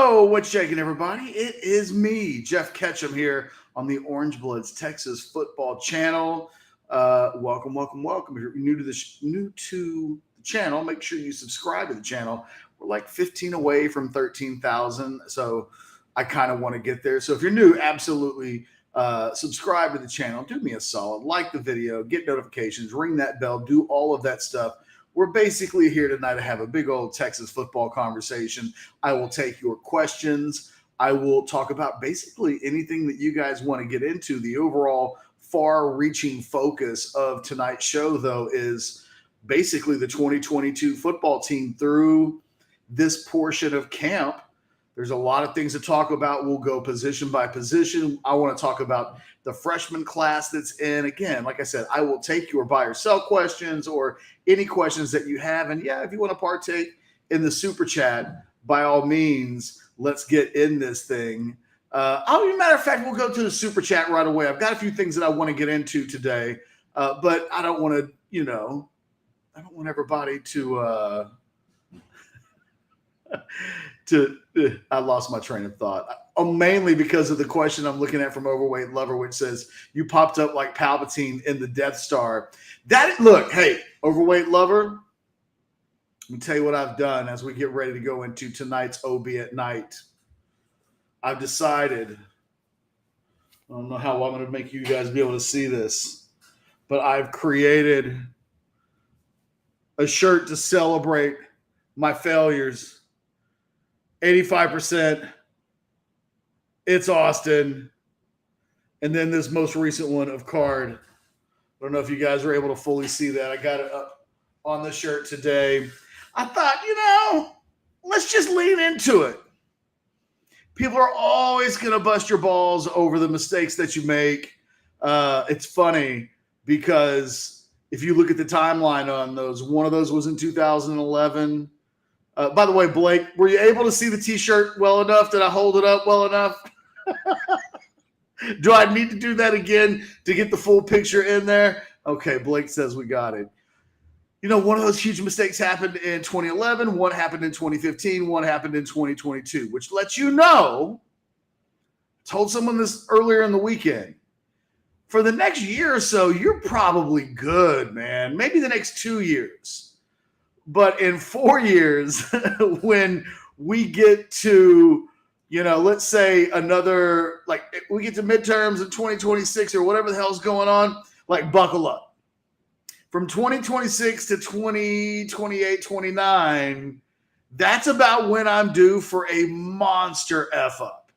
Yo, what's shaking, everybody? It is me, Geoff Ketchum, here on the Orange Bloods Texas Football Channel. Welcome. If you're new to the channel, make sure you subscribe to the channel. We're like 15 away from 13,000, so I kind of want to get there. So if you're new, absolutely subscribe to the channel. Do me a solid, like the video, get notifications, ring that bell, do all of that stuff. We're basically here tonight to have a big old Texas football conversation. I will take your questions. I will talk about basically anything that you guys want to get into. The overall far-reaching focus of tonight's show, though, is basically the 2022 football team through this portion of camp. There's a lot of things to talk about. We'll go position by position. I want to talk about the freshman class that's in. Again, like I said, I will take your buy or sell questions or any questions that you have. And yeah, if you want to partake in the super chat, by all means, let's get in this thing. Matter of fact, we'll go to the super chat right away. I've got a few things that I want to get into today, but I don't want to, I don't want everybody to I lost my train of thought. Mainly because of the question I'm looking at from Overweight Lover, which says, you popped up like Palpatine in the Death Star. Look, hey, Overweight Lover, let me tell you what I've done as we get ready to go into tonight's OB at night. I've decided, I don't know how I'm going to make you guys be able to see this, but I've created a shirt to celebrate my failures. 85%. It's Austin. And then this most recent one of Card. I don't know if you guys are able to fully see that. I got it up on the shirt today. I thought, let's just lean into it. People are always going to bust your balls over the mistakes that you make. It's funny because if you look at the timeline on those, one of those was in 2011. By the way, Blake, were you able to see the T-shirt well enough? Did I hold it up well enough? Do I need to do that again to get the full picture in there? Okay, Blake says we got it. One of those huge mistakes happened in 2011, one happened in 2015, one happened in 2022, which lets you know, I told someone this earlier in the weekend, for the next year or so, you're probably good, man. Maybe the next 2 years. But in 4 years, when we get to, let's say another, we get to midterms in 2026 or whatever the hell's going on, buckle up. From 2026 to 2028, 29, that's about when I'm due for a monster F-up.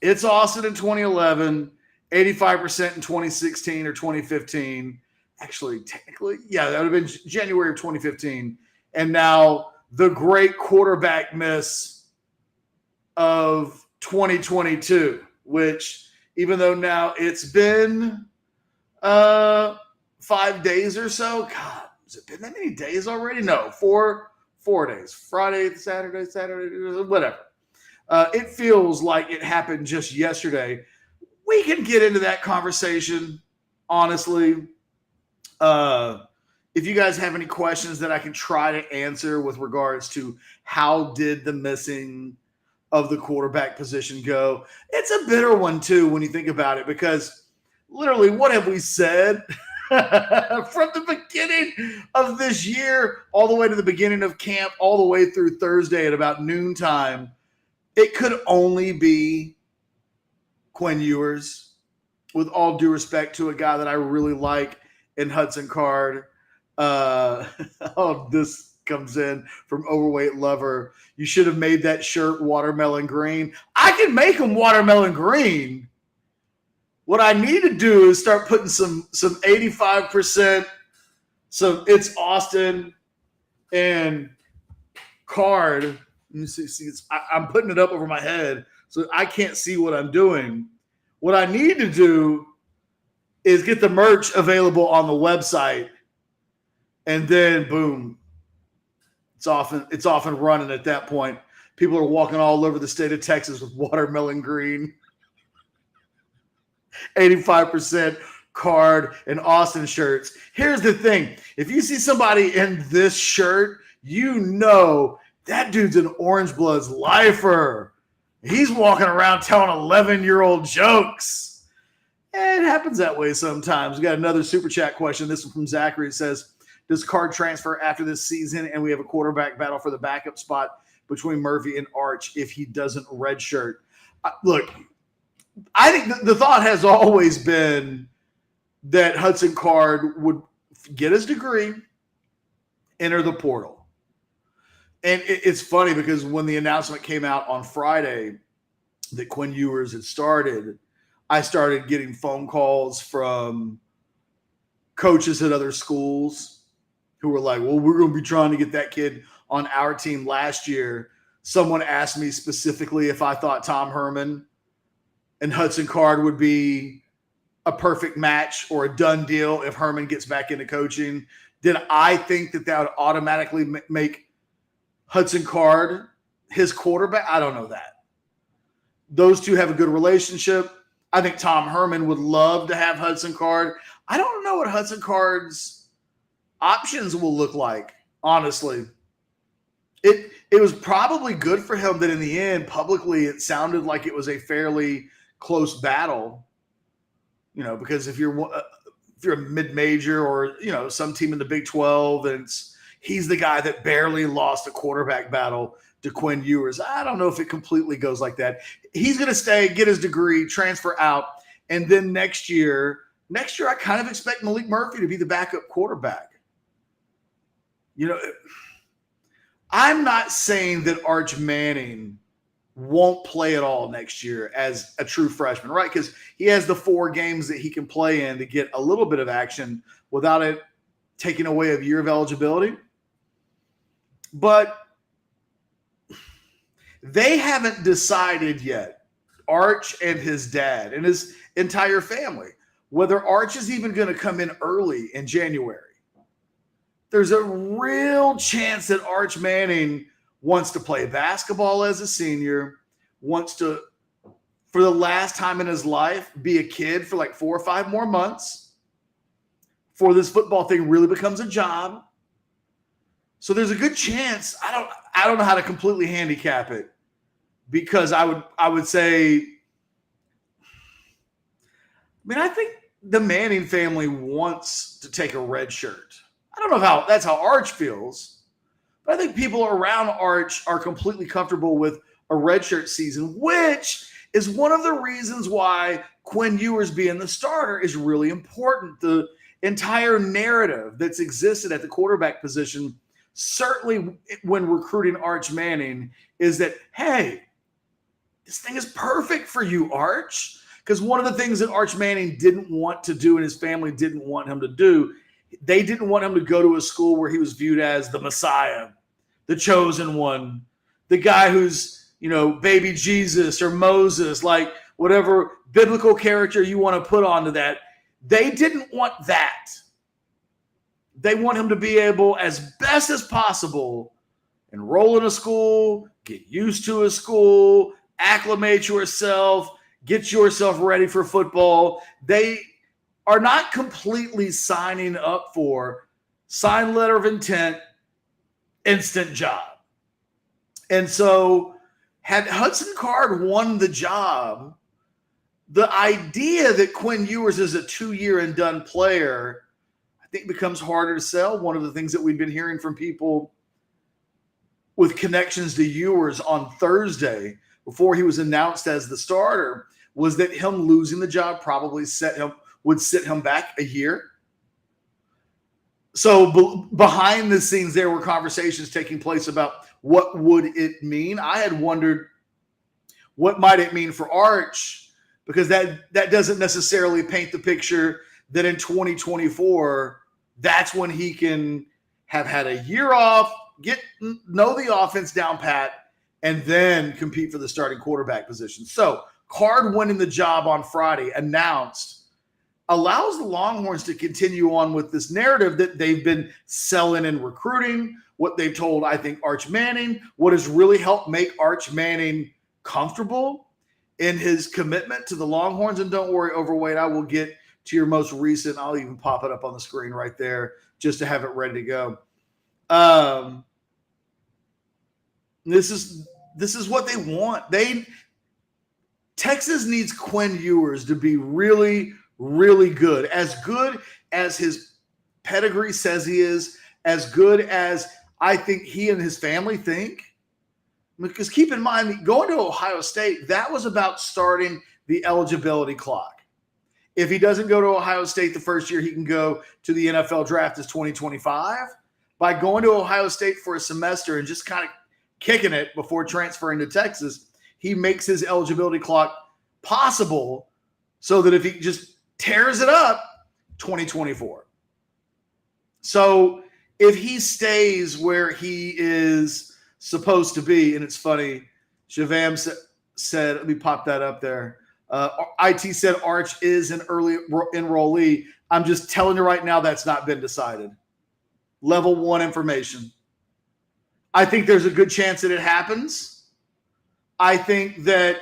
It's Austin in 2011, 85% in 2016 or 2015. Actually, technically, yeah, that would have been January of 2015. And now the great quarterback miss of 2022, which even though now it's been 5 days or so, God, has it been that many days already? No, four days. Friday, Saturday, whatever. It feels like it happened just yesterday. We can get into that conversation, honestly. If you guys have any questions that I can try to answer with regards to how did the missing of the quarterback position go, it's a bitter one too when you think about it, because literally what have we said from the beginning of this year all the way to the beginning of camp, all the way through Thursday at about noontime? It could only be Quinn Ewers, with all due respect to a guy that I really like in Hudson Card. This comes in from Overweight Lover. You should have made that shirt watermelon green. I can make them watermelon green. What I need to do is start putting some 85%. So it's Austin and Card. You see, I'm putting it up over my head so I can't see what I'm doing. What I need to do is get the merch available on the website, and then boom, it's off and running at that point. People are walking all over the state of Texas with watermelon green, 85% Card and Austin shirts. Here's the thing. If you see somebody in this shirt, That dude's an Orange Bloods lifer. He's walking around telling 11-year-old jokes. And it happens that way sometimes. We got another super chat question. This one from Zachary. It says, does Card transfer after this season and we have a quarterback battle for the backup spot between Murphy and Arch if he doesn't redshirt? Look, I think the thought has always been that Hudson Card would get his degree, enter the portal. And it's funny because when the announcement came out on Friday that Quinn Ewers had started, I started getting phone calls from coaches at other schools who were like, well, we're going to be trying to get that kid on our team last year. Someone asked me specifically if I thought Tom Herman and Hudson Card would be a perfect match or a done deal if Herman gets back into coaching. Did I think that would automatically make Hudson Card his quarterback? I don't know that. Those two have a good relationship. I think Tom Herman would love to have Hudson Card. I don't know what Hudson Card's options will look like, honestly. It was probably good for him that in the end, publicly, it sounded like it was a fairly close battle. Because if you're a mid-major or, some team in the Big 12, and he's the guy that barely lost a quarterback battle to Quinn Ewers. I don't know if it completely goes like that. He's going to stay, get his degree, transfer out, and then next year, I kind of expect Malik Murphy to be the backup quarterback. I'm not saying that Arch Manning won't play at all next year as a true freshman, right? Because he has the 4 games that he can play in to get a little bit of action without it taking away a year of eligibility. But they haven't decided yet, Arch and his dad and his entire family, whether Arch is even going to come in early in January. There's a real chance that Arch Manning wants to play basketball as a senior, wants to, for the last time in his life, be a kid for like 4 or 5 more months before this football thing really becomes a job. So there's a good chance. I don't know how to completely handicap it, because I would say, I think the Manning family wants to take a red shirt. I don't know how that's how Arch feels, but I think people around Arch are completely comfortable with a redshirt season, which is one of the reasons why Quinn Ewers being the starter is really important. The entire narrative that's existed at the quarterback position, certainly when recruiting Arch Manning, is that, hey, this thing is perfect for you, Arch. Because one of the things that Arch Manning didn't want to do and his family didn't want him to do, they didn't want him to go to a school where he was viewed as the Messiah, the chosen one, the guy who's, baby Jesus or Moses, like whatever biblical character you want to put onto that. They didn't want that. They want him to be able, as best as possible, enroll in a school, get used to a school, acclimate yourself, get yourself ready for football. They are not completely signing up for signed letter of intent, instant job. And so had Hudson Card won the job, the idea that Quinn Ewers is a 2-year and done player, I think becomes harder to sell. One of the things that we've been hearing from people with connections to Ewers on Thursday before he was announced as the starter was that him losing the job probably would set him back a year. So behind the scenes, there were conversations taking place about what would it mean. I had wondered what might it mean for Arch, because that doesn't necessarily paint the picture that in 2024, that's when he can have had a year off, know the offense down pat, and then compete for the starting quarterback position. So Card winning the job on Friday, announced, allows the Longhorns to continue on with this narrative that they've been selling and recruiting, what they've told, I think, Arch Manning, what has really helped make Arch Manning comfortable in his commitment to the Longhorns. And don't worry, Overweight, I will get to your most recent. I'll even pop it up on the screen right there just to have it ready to go. This is what they want. Texas needs Quinn Ewers to be really, really good as his pedigree says he is, as good as I think he and his family think. Because keep in mind, going to Ohio State, that was about starting the eligibility clock. If he doesn't go to Ohio State the first year, he can go to the NFL draft as 2025. By going to Ohio State for a semester and just kind of kicking it before transferring to Texas, he makes his eligibility clock possible so that if he just tears it up, 2024. So if he stays where he is supposed to be, and it's funny, Shavam said, let me pop that up there. IT said Arch is an early enrollee. I'm just telling you right now that's not been decided. Level 1 information. I think there's a good chance that it happens. I think that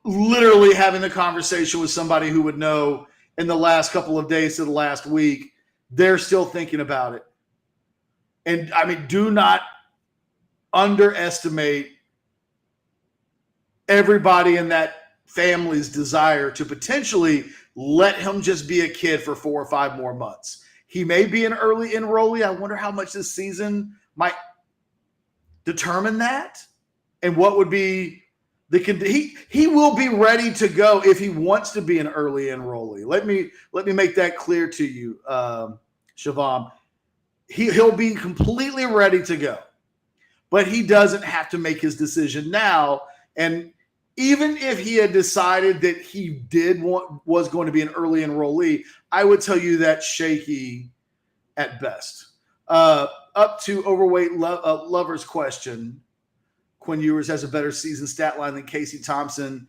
literally having the conversation with somebody who would know in the last couple of days to the last week, they're still thinking about it. And I mean, do not underestimate everybody in that family's desire to potentially let him just be a kid for 4 or 5 more months. He may be an early enrollee. I wonder how much this season might determine that, and what would be he will be ready to go if he wants to be an early enrollee. Let me make that clear to you, Shavam. He'll be completely ready to go, but he doesn't have to make his decision now. And even if he had decided that he was going to be an early enrollee, I would tell you that's shaky at best. Up to overweight lovers question. Quinn Ewers has a better season stat line than Casey Thompson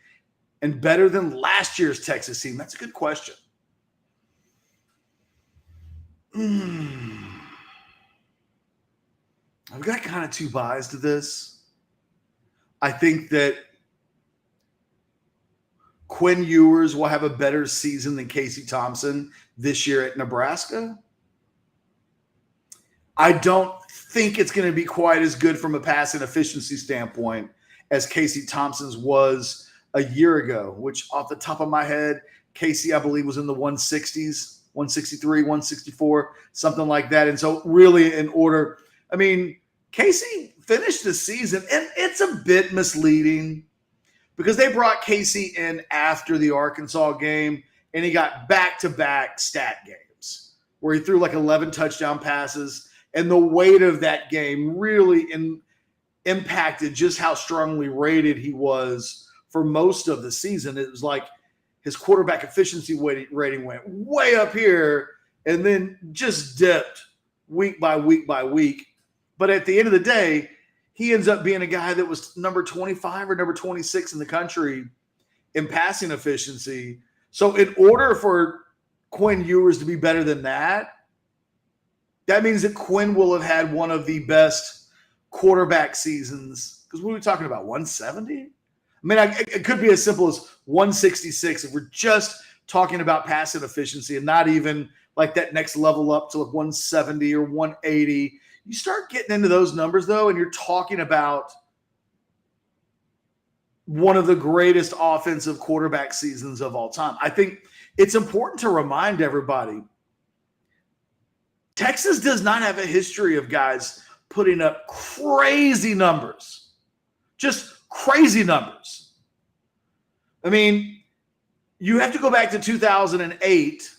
and better than last year's Texas team. That's a good question. I've got kind of 2 buys to this. I think that Quinn Ewers will have a better season than Casey Thompson this year at Nebraska. I don't think it's going to be quite as good from a passing efficiency standpoint as Casey Thompson's was a year ago, which off the top of my head, Casey, I believe, was in the 160s, 163, 164, something like that. And so really in order, I mean, Casey finished the season, and it's a bit misleading because they brought Casey in after the Arkansas game, and he got back-to-back stat games where he threw like 11 touchdown passes. And the weight of that game really impacted just how strongly rated he was for most of the season. It was like his quarterback efficiency rating went way up here and then just dipped week by week by week. But at the end of the day, he ends up being a guy that was number 25 or number 26 in the country in passing efficiency. So in order for Quinn Ewers to be better than that means that Quinn will have had one of the best quarterback seasons. Because what are we talking about, 170? I mean, it could be as simple as 166 if we're just talking about passing efficiency and not even like that next level up to like 170 or 180. You start getting into those numbers, though, and you're talking about one of the greatest offensive quarterback seasons of all time. I think it's important to remind everybody, Texas does not have a history of guys putting up crazy numbers, just crazy numbers. I mean, you have to go back to 2008,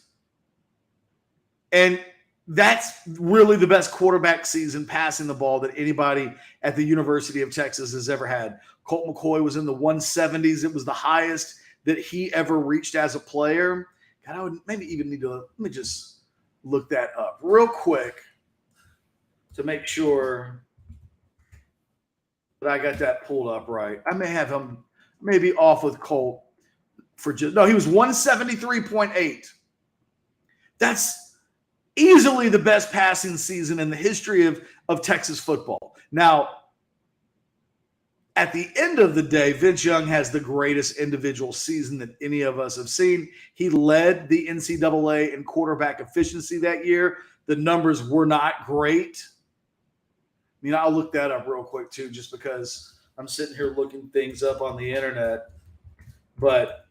and that's really the best quarterback season passing the ball that anybody at the University of Texas has ever had. Colt McCoy was in the 170s. It was the highest that he ever reached as a player. God, I would maybe even need to, let me just look that up real quick to make sure that I got that pulled up right. I may have him maybe off with Colt for just, no, he was 173.8. That's easily the best passing season in the history of Texas football. Now, at the end of the day, Vince Young has the greatest individual season that any of us have seen. He led the NCAA in quarterback efficiency that year. The numbers were not great. mean, I'll look that up real quick too, just because I'm sitting here looking things up on the internet. But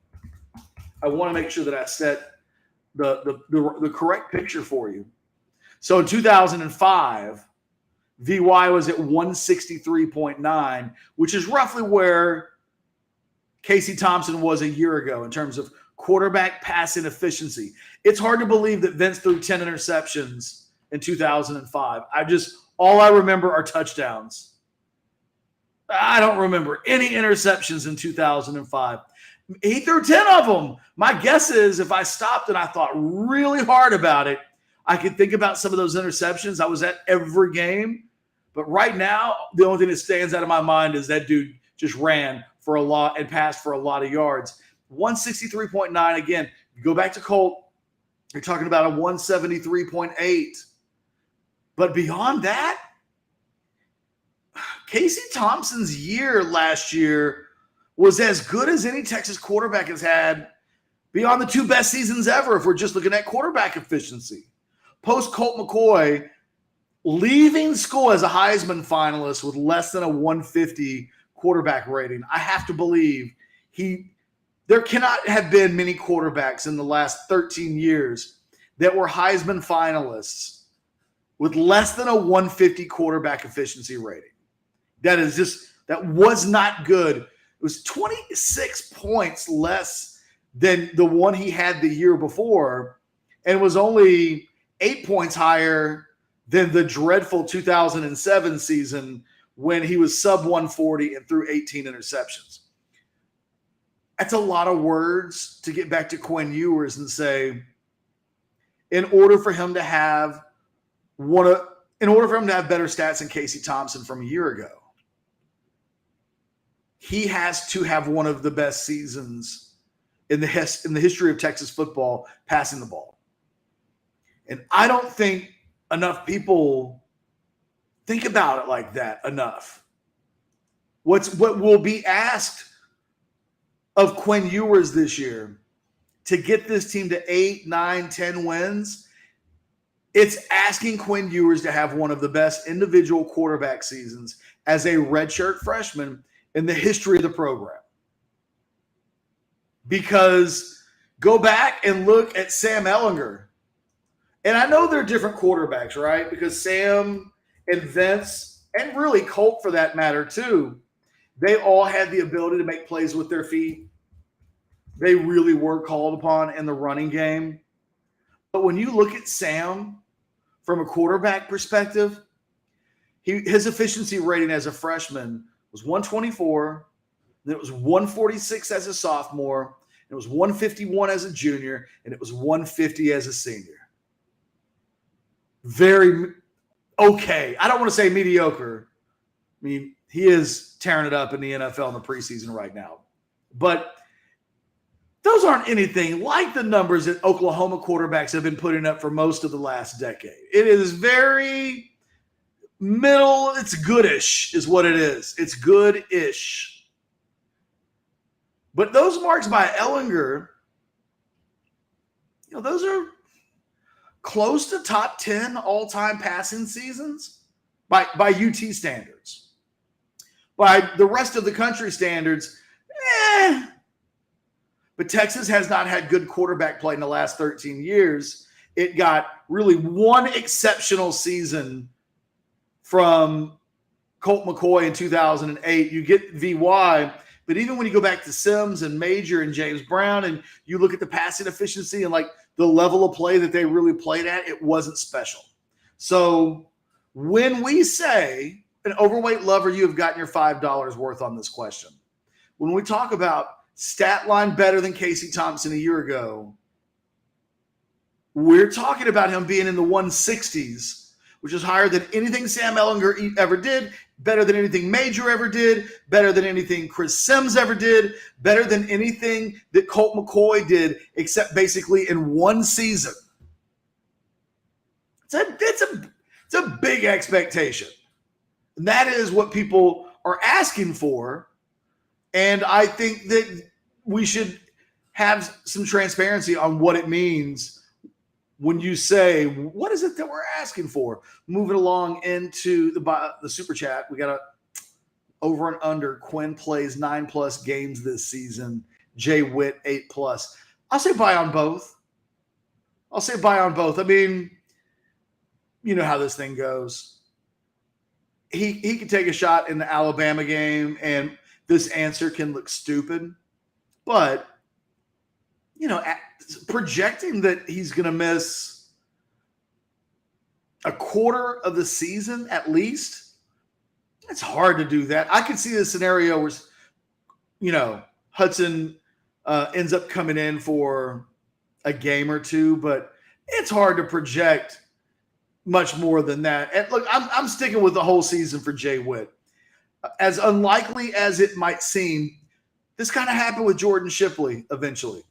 I want to make sure that I set the correct picture for you. So in 2005, VY was at 163.9, which is roughly where Casey Thompson was a year ago in terms of quarterback passing efficiency. It's hard to believe that Vince threw 10 interceptions in 2005. All I remember are touchdowns. I don't remember any interceptions in 2005. He threw 10 of them. My guess is if I stopped and I thought really hard about it, I could think about some of those interceptions. I was at every game. But right now, the only thing that stands out of my mind is that dude just ran for a lot and passed for a lot of yards. 163.9, again, you go back to Colt, you're talking about a 173.8. But beyond that, Casey Thompson's year last year was as good as any Texas quarterback has had beyond the two best seasons ever if we're just looking at quarterback efficiency. Post Colt McCoy, leaving school as a Heisman finalist with less than a 150 quarterback rating, I have to believe there cannot have been many quarterbacks in the last 13 years that were Heisman finalists with less than a 150 quarterback efficiency rating. That was not good. It was 26 points less than the one he had the year before, and was only 8 points higher than the dreadful 2007 season when he was sub 140 and threw 18 interceptions. That's a lot of words to get back to Quinn Ewers and say, in order for him to have better stats than Casey Thompson from a year ago, he has to have one of the best seasons in the history of Texas football passing the ball. And I don't think enough people think about it like that enough. What will be asked of Quinn Ewers this year to get this team to 8, 9, 10 wins, it's asking Quinn Ewers to have one of the best individual quarterback seasons as a redshirt freshman in the history of the program. Because go back and look at Sam Ehlinger. And I know they're different quarterbacks, right? Because Sam and Vince, and really Colt for that matter too, they all had the ability to make plays with their feet. They really were called upon in the running game. But when you look at Sam from a quarterback perspective, his efficiency rating as a freshman was 124, then it was 146 as a sophomore, it was 151 as a junior, and it was 150 as a senior. Very okay. I don't want to say mediocre. I mean, he is tearing it up in the NFL in the preseason right now. But those aren't anything like the numbers that Oklahoma quarterbacks have been putting up for most of the last decade. It is very middle. It's goodish is what it is. It's good-ish. But those marks by Ehlinger, those are close to top 10 all-time passing seasons by UT standards. By the rest of the country standards, But Texas has not had good quarterback play in the last 13 years. It got really one exceptional season from Colt McCoy in 2008. You get VY, but even when you go back to Sims and Major and James Brown and you look at the passing efficiency and like the level of play that they really played at, it wasn't special. So when we say, an overweight lover, you have gotten your $5 worth on this question. When we talk about stat line better than Casey Thompson a year ago, we're talking about him being in the 160s, which is higher than anything Sam Ehlinger ever did, better than anything Major ever did, better than anything Chris Sims ever did, better than anything that Colt McCoy did, except basically in one season. It's a big expectation. And that is what people are asking for. And I think that we should have some transparency on what it means when you say, what is it that we're asking for? Moving along into the super chat, we got a over and under. Quinn plays 9+ games this season. Jay Witt 8+. I'll say buy on both. I mean, you know how this thing goes. He can take a shot in the Alabama game, and this answer can look stupid. But, you know, projecting that he's going to miss a quarter of the season at least, it's hard to do that. I could see the scenario where, you know, Hudson ends up coming in for a game or two, but it's hard to project much more than that. And look, I'm sticking with the whole season for Jay Witt. As unlikely as it might seem, this kind of happened with Jordan Shipley eventually.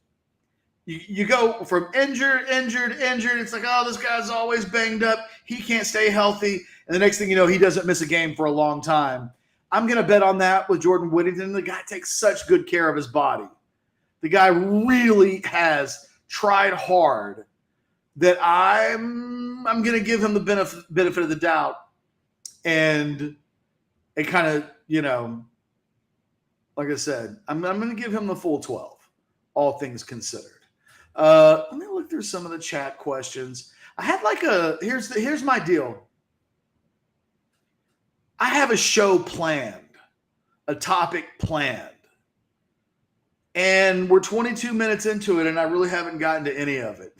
You go from injured. It's like, oh, this guy's always banged up. He can't stay healthy. And the next thing you know, he doesn't miss a game for a long time. I'm going to bet on that with Jordan Whittington. The guy takes such good care of his body. The guy really has tried hard that I'm going to give him the benefit of the doubt. And it kind of, you know, like I said, I'm going to give him the full 12, all things considered. Let me look through some of the chat questions. I had like here's my deal. I have a show planned, a topic planned, and we're 22 minutes into it, and I really haven't gotten to any of it.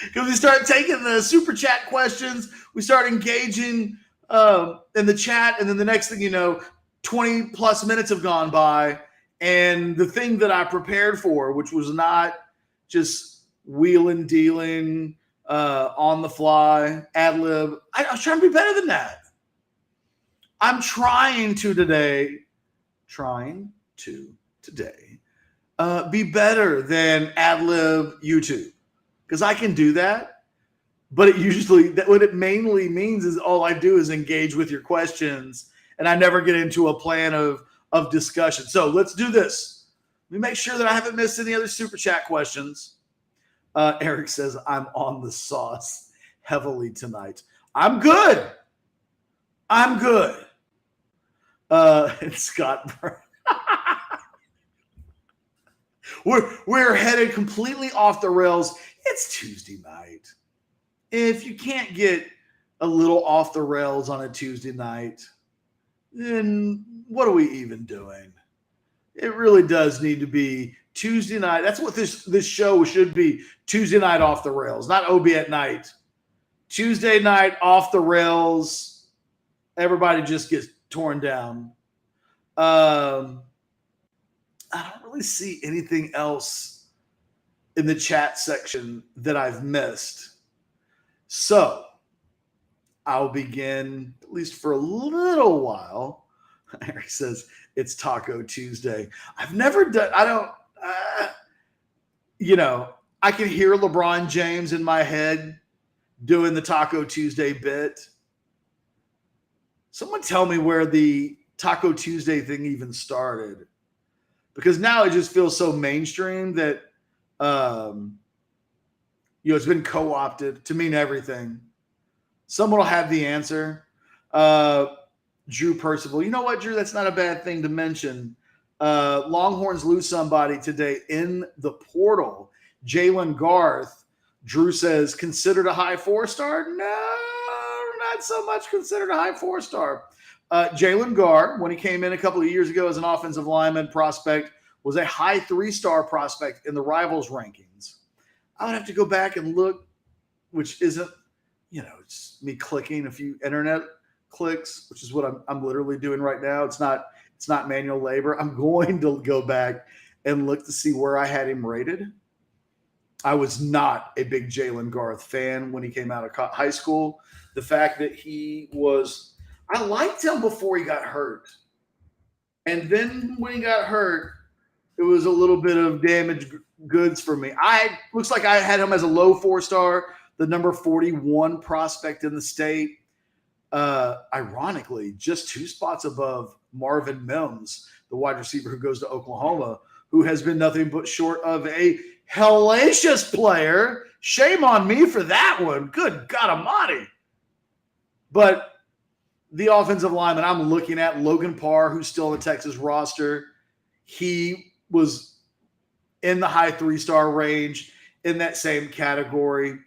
Because we start taking the super chat questions, we start engaging in the chat, and then the next thing you know, 20 plus minutes have gone by, and the thing that I prepared for, which was not just wheeling, dealing, on the fly, ad lib, I was trying to be better than that. I'm trying to today be better than ad lib YouTube, because I can do that. But it usually, what it mainly means is all I do is engage with your questions, and I never get into a plan of discussion. So let's do this. Let me make sure that I haven't missed any other super chat questions. Eric says, I'm on the sauce heavily tonight. I'm good. And Scott, we're headed completely off the rails. It's Tuesday night. If you can't get a little off the rails on a Tuesday night, then what are we even doing? It really does need to be Tuesday night. That's what this show should be. Tuesday night off the rails, not OB at night. Tuesday night off the rails. Everybody just gets torn down. I don't really see anything else in the chat section that I've missed. So I'll begin, at least for a little while. Eric says it's Taco Tuesday. I've never done, I can hear LeBron James in my head doing the Taco Tuesday bit. Someone tell me where the Taco Tuesday thing even started, because now it just feels so mainstream that, it's been co-opted to mean everything. Someone will have the answer. Drew Percival. You know what, Drew? That's not a bad thing to mention. Longhorns lose somebody today in the portal. Jalen Garth. Drew says, considered a high 4-star? No, not so much considered a high 4-star. Jalen Garth, when he came in a couple of years ago as an offensive lineman prospect, was a high 3-star prospect in the Rivals rankings. I would have to go back and look, which isn't, it's me clicking a few internet clicks, which is what I'm literally doing right now. It's not manual labor. I'm going to go back and look to see where I had him rated. I was not a big Jalen Garth fan when he came out of high school. The fact that I liked him before he got hurt. And then when he got hurt, it was a little bit of damaged goods for me. Looks like I had him as a low 4-star, the number 41 prospect in the state. Ironically, just 2 spots above Marvin Mims, the wide receiver who goes to Oklahoma, who has been nothing but short of a hellacious player. Shame on me for that one. Good God Almighty. But the offensive lineman I'm looking at, Logan Parr, who's still on the Texas roster, he was in the high 3-star range in that same category. You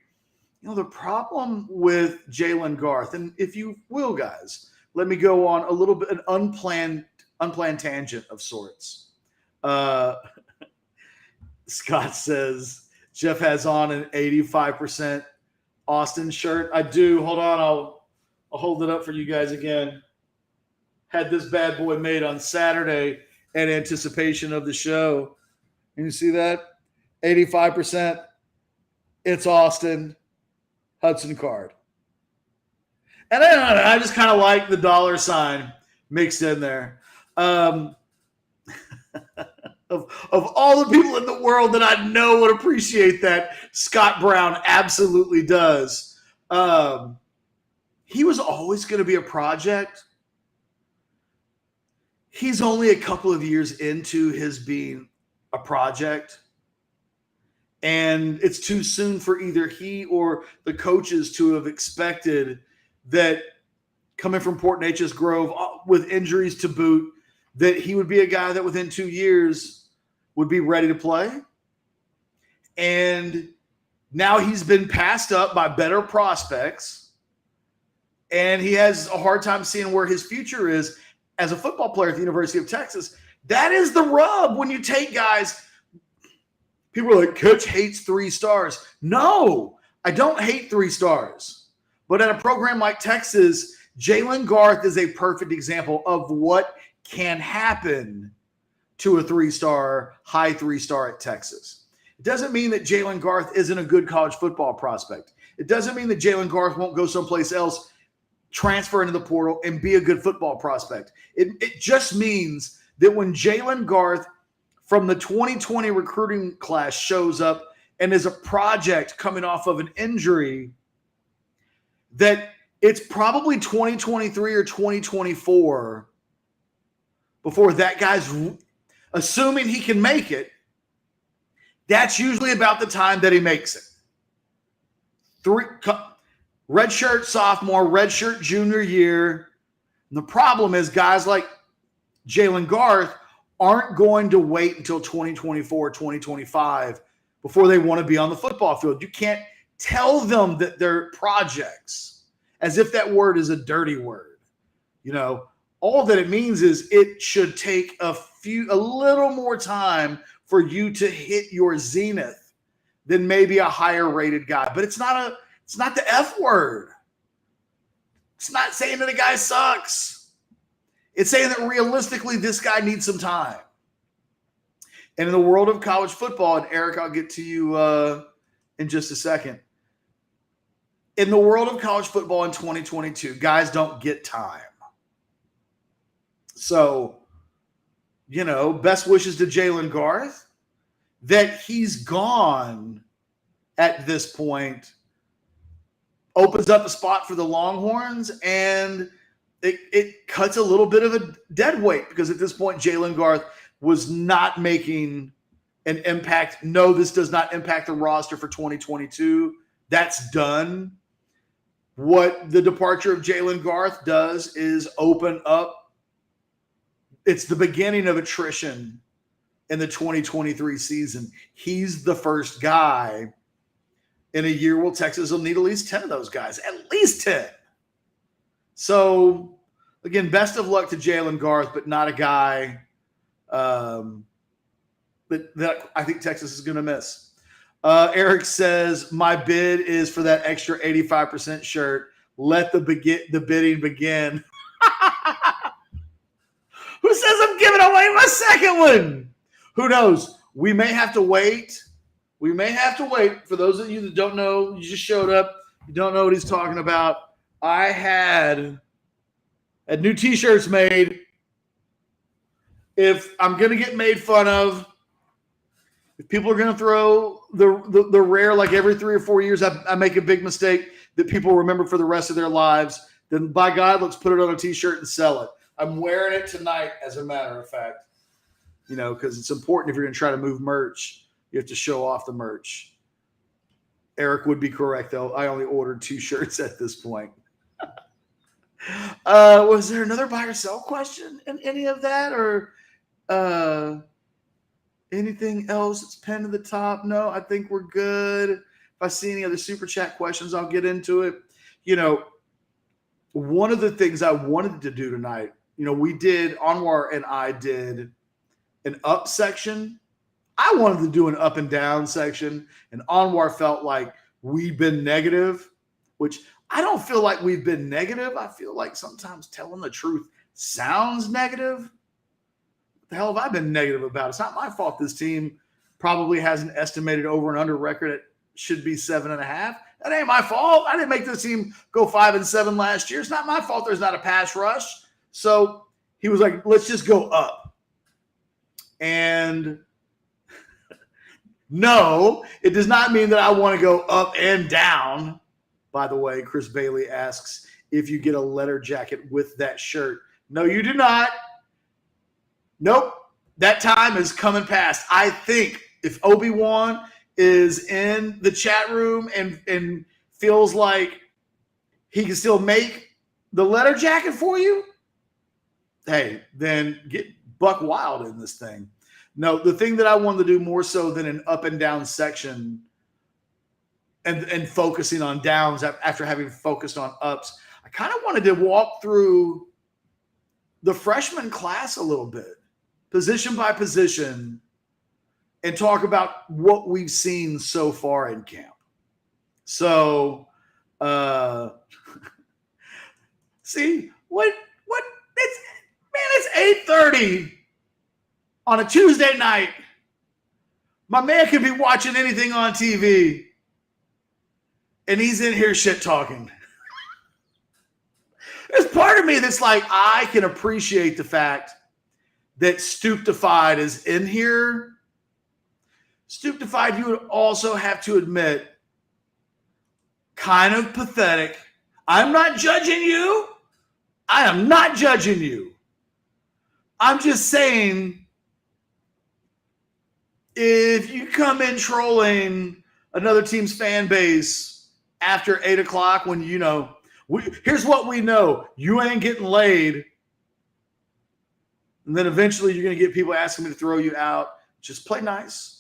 know, the problem with Jalen Garth, and if you will, guys, let me go on a little bit, an unplanned tangent of sorts. Scott says, Geoff has on an 85% Austin shirt. I do. Hold on. I'll hold it up for you guys again. Had this bad boy made on Saturday in anticipation of the show. Can you see that? 85%. It's Austin. Hudson Card. And I just kind of like the dollar sign mixed in there. Of all the people in the world that I know would appreciate that, Scott Brown absolutely does. He was always going to be a project. He's only a couple of years into his being a project. And it's too soon for either he or the coaches to have expected that coming from Port Neches Grove with injuries to boot, that he would be a guy that within 2 years would be ready to play. And now he's been passed up by better prospects, and he has a hard time seeing where his future is as a football player at the University of Texas. That is the rub when you take guys. People are like, Coach hates 3 stars. No, I don't hate 3 stars. But at a program like Texas, Jalen Garth is a perfect example of what can happen to a 3-star, high 3-star at Texas. It doesn't mean that Jalen Garth isn't a good college football prospect. It doesn't mean that Jalen Garth won't go someplace else, transfer into the portal, and be a good football prospect. It just means that when Jalen Garth from the 2020 recruiting class shows up and is a project coming off of an injury, that it's probably 2023 or 2024 before that guy's, assuming he can make it, that's usually about the time that he makes it. Redshirt sophomore, redshirt junior year. And the problem is guys like Jalen Garth aren't going to wait until 2024, 2025 before they want to be on the football field. You can't tell them that they're projects as if that word is a dirty word. You know, all that it means is it should take a little more time for you to hit your zenith than maybe a higher rated guy. But it's not the F word. It's not saying that a guy sucks. It's saying that realistically this guy needs some time. And in the world of college football, and Eric, I'll get to you in just a second. In the world of college football in 2022, guys don't get time. So, you know, best wishes to Jalen Garth. That he's gone at this point opens up a spot for the Longhorns, and it cuts a little bit of a dead weight because at this point Jalen Garth was not making an impact. No, this does not impact the roster for 2022. That's done. What the departure of Jalen Garth does is open up. It's the beginning of attrition in the 2023 season. He's the first guy in a year where Texas will need at least 10 of those guys, at least 10. So, again, best of luck to Jalen Garth, but not a guy that I think Texas is going to miss. Eric says, my bid is for that extra 85% shirt. Let the bidding begin. Who says I'm giving away my second one? Who knows? We may have to wait. We may have to wait. For those of you that don't know, you just showed up, you don't know what he's talking about. I had new T-shirts made. If I'm going to get made fun of, if people are going to throw the rare like every 3 or 4 years, I make a big mistake that people remember for the rest of their lives, then by God, let's put it on a T-shirt and sell it. I'm wearing it tonight, as a matter of fact, you know, because it's important if you're going to try to move merch, you have to show off the merch. Eric would be correct, though. I only ordered 2 shirts at this point. Was there another buy or sell question in any of that, or anything else that's pinned to the top? No, I think we're good. If I see any other super chat questions, I'll get into it. One of the things I wanted to do tonight, Anwar and I did an up section. I wanted to do an up and down section, and Anwar felt like we've been negative, which I don't feel like we've been negative. I feel like sometimes telling the truth sounds negative. What the hell have I been negative about? It's not my fault this team probably has an estimated over and under record. It should be 7.5. That ain't my fault. I didn't make this team go 5-7 last year. It's not my fault there's not a pass rush. So he was like, let's just go up. And no, it does not mean that I want to go up and down. By the way, Chris Bailey asks if you get a letter jacket with that shirt. No, you do not. Nope. That time is coming past. I think if Obi-Wan is in the chat room and feels like he can still make the letter jacket for you, hey, then get buck wild in this thing. No, the thing that I wanted to do more so than an up and down section and focusing on downs after having focused on ups, I kind of wanted to walk through the freshman class a little bit, position by position, and talk about what we've seen so far in camp. So, see, it's 8:30 on a Tuesday night. My man could be watching anything on TV, and he's in here shit talking. There's part of me that's like, I can appreciate the fact that Stooptified is in here. Stooptified, you would also have to admit, kind of pathetic. I'm not judging you. I am not judging you. I'm just saying, if you come in trolling another team's fan base after 8 o'clock when, here's what we know. You ain't getting laid. And then eventually you're going to get people asking me to throw you out. Just play nice.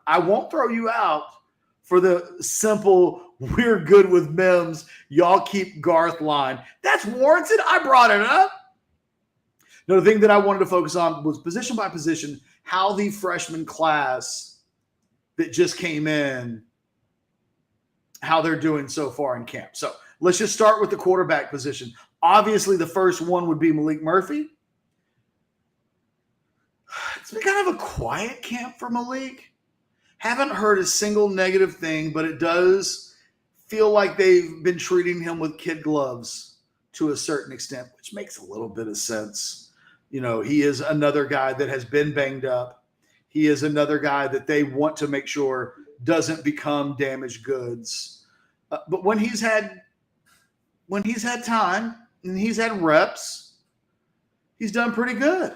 I won't throw you out for the simple, we're good with memes, y'all keep Garth line. That's warranted. I brought it up. No, the thing that I wanted to focus on was position by position, how the freshman class that just came in, how they're doing so far in camp. So let's just start with the quarterback position. Obviously, the first one would be Malik Murphy. It's been kind of a quiet camp for Malik. Haven't heard a single negative thing, but it does feel like they've been treating him with kid gloves to a certain extent, which makes a little bit of sense. He is another guy that has been banged up. He is another guy that they want to make sure doesn't become damaged goods. But when he's had time and he's had reps, he's done pretty good.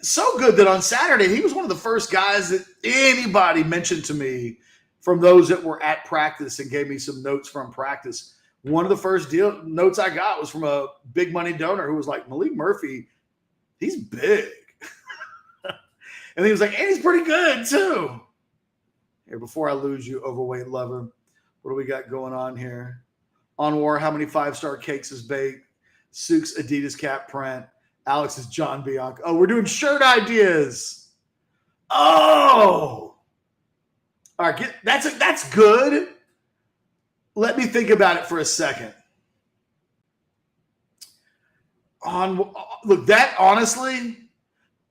So good that on Saturday, he was one of the first guys that anybody mentioned to me from those that were at practice and gave me some notes from practice. One of the first notes I got was from a big money donor who was like, Malik Murphy, he's big. And he was like, and he's pretty good too. Here, before I lose you, overweight lover, what do we got going on here? Anwar, how many 5-star cakes is baked? Sook's Adidas cap print. Alex is John Bianco. Oh, we're doing shirt ideas. Oh. All right, that's good. Let me think about it for a second. Look, that honestly,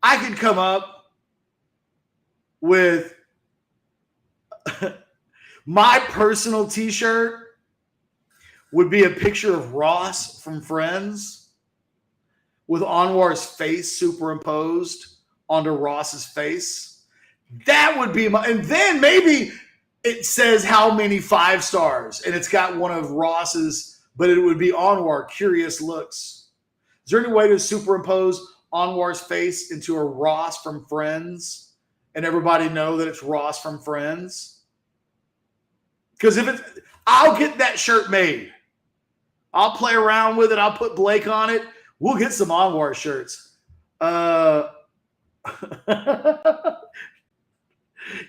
I could come up with my personal t-shirt would be a picture of Ross from Friends with Anwar's face superimposed onto Ross's face. That would be and then maybe it says how many 5 stars, and it's got one of Ross's, but it would be Anwar, curious looks. Is there any way to superimpose Anwar's face into a Ross from Friends and everybody know that it's Ross from Friends? Because I'll get that shirt made. I'll play around with it. I'll put Blake on it. We'll get some Anwar shirts.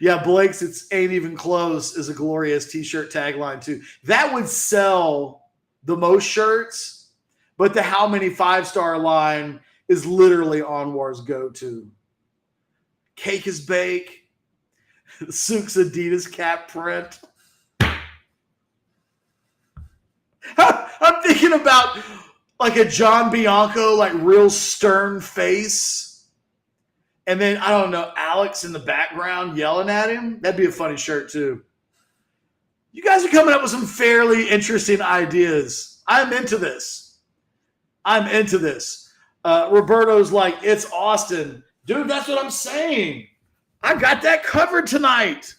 Yeah, Blake's "It's Ain't Even Close" is a glorious t-shirt tagline too. That would sell the most shirts, but the "How Many 5-Star" line is literally Anwar's go-to. Cake is bake. Sook's Adidas cap print. I'm thinking about like a John Bianco, like real stern face. And then, I don't know, Alex in the background yelling at him. That'd be a funny shirt, too. You guys are coming up with some fairly interesting ideas. I'm into this. Roberto's like, it's Austin. Dude, that's what I'm saying. I got that covered tonight.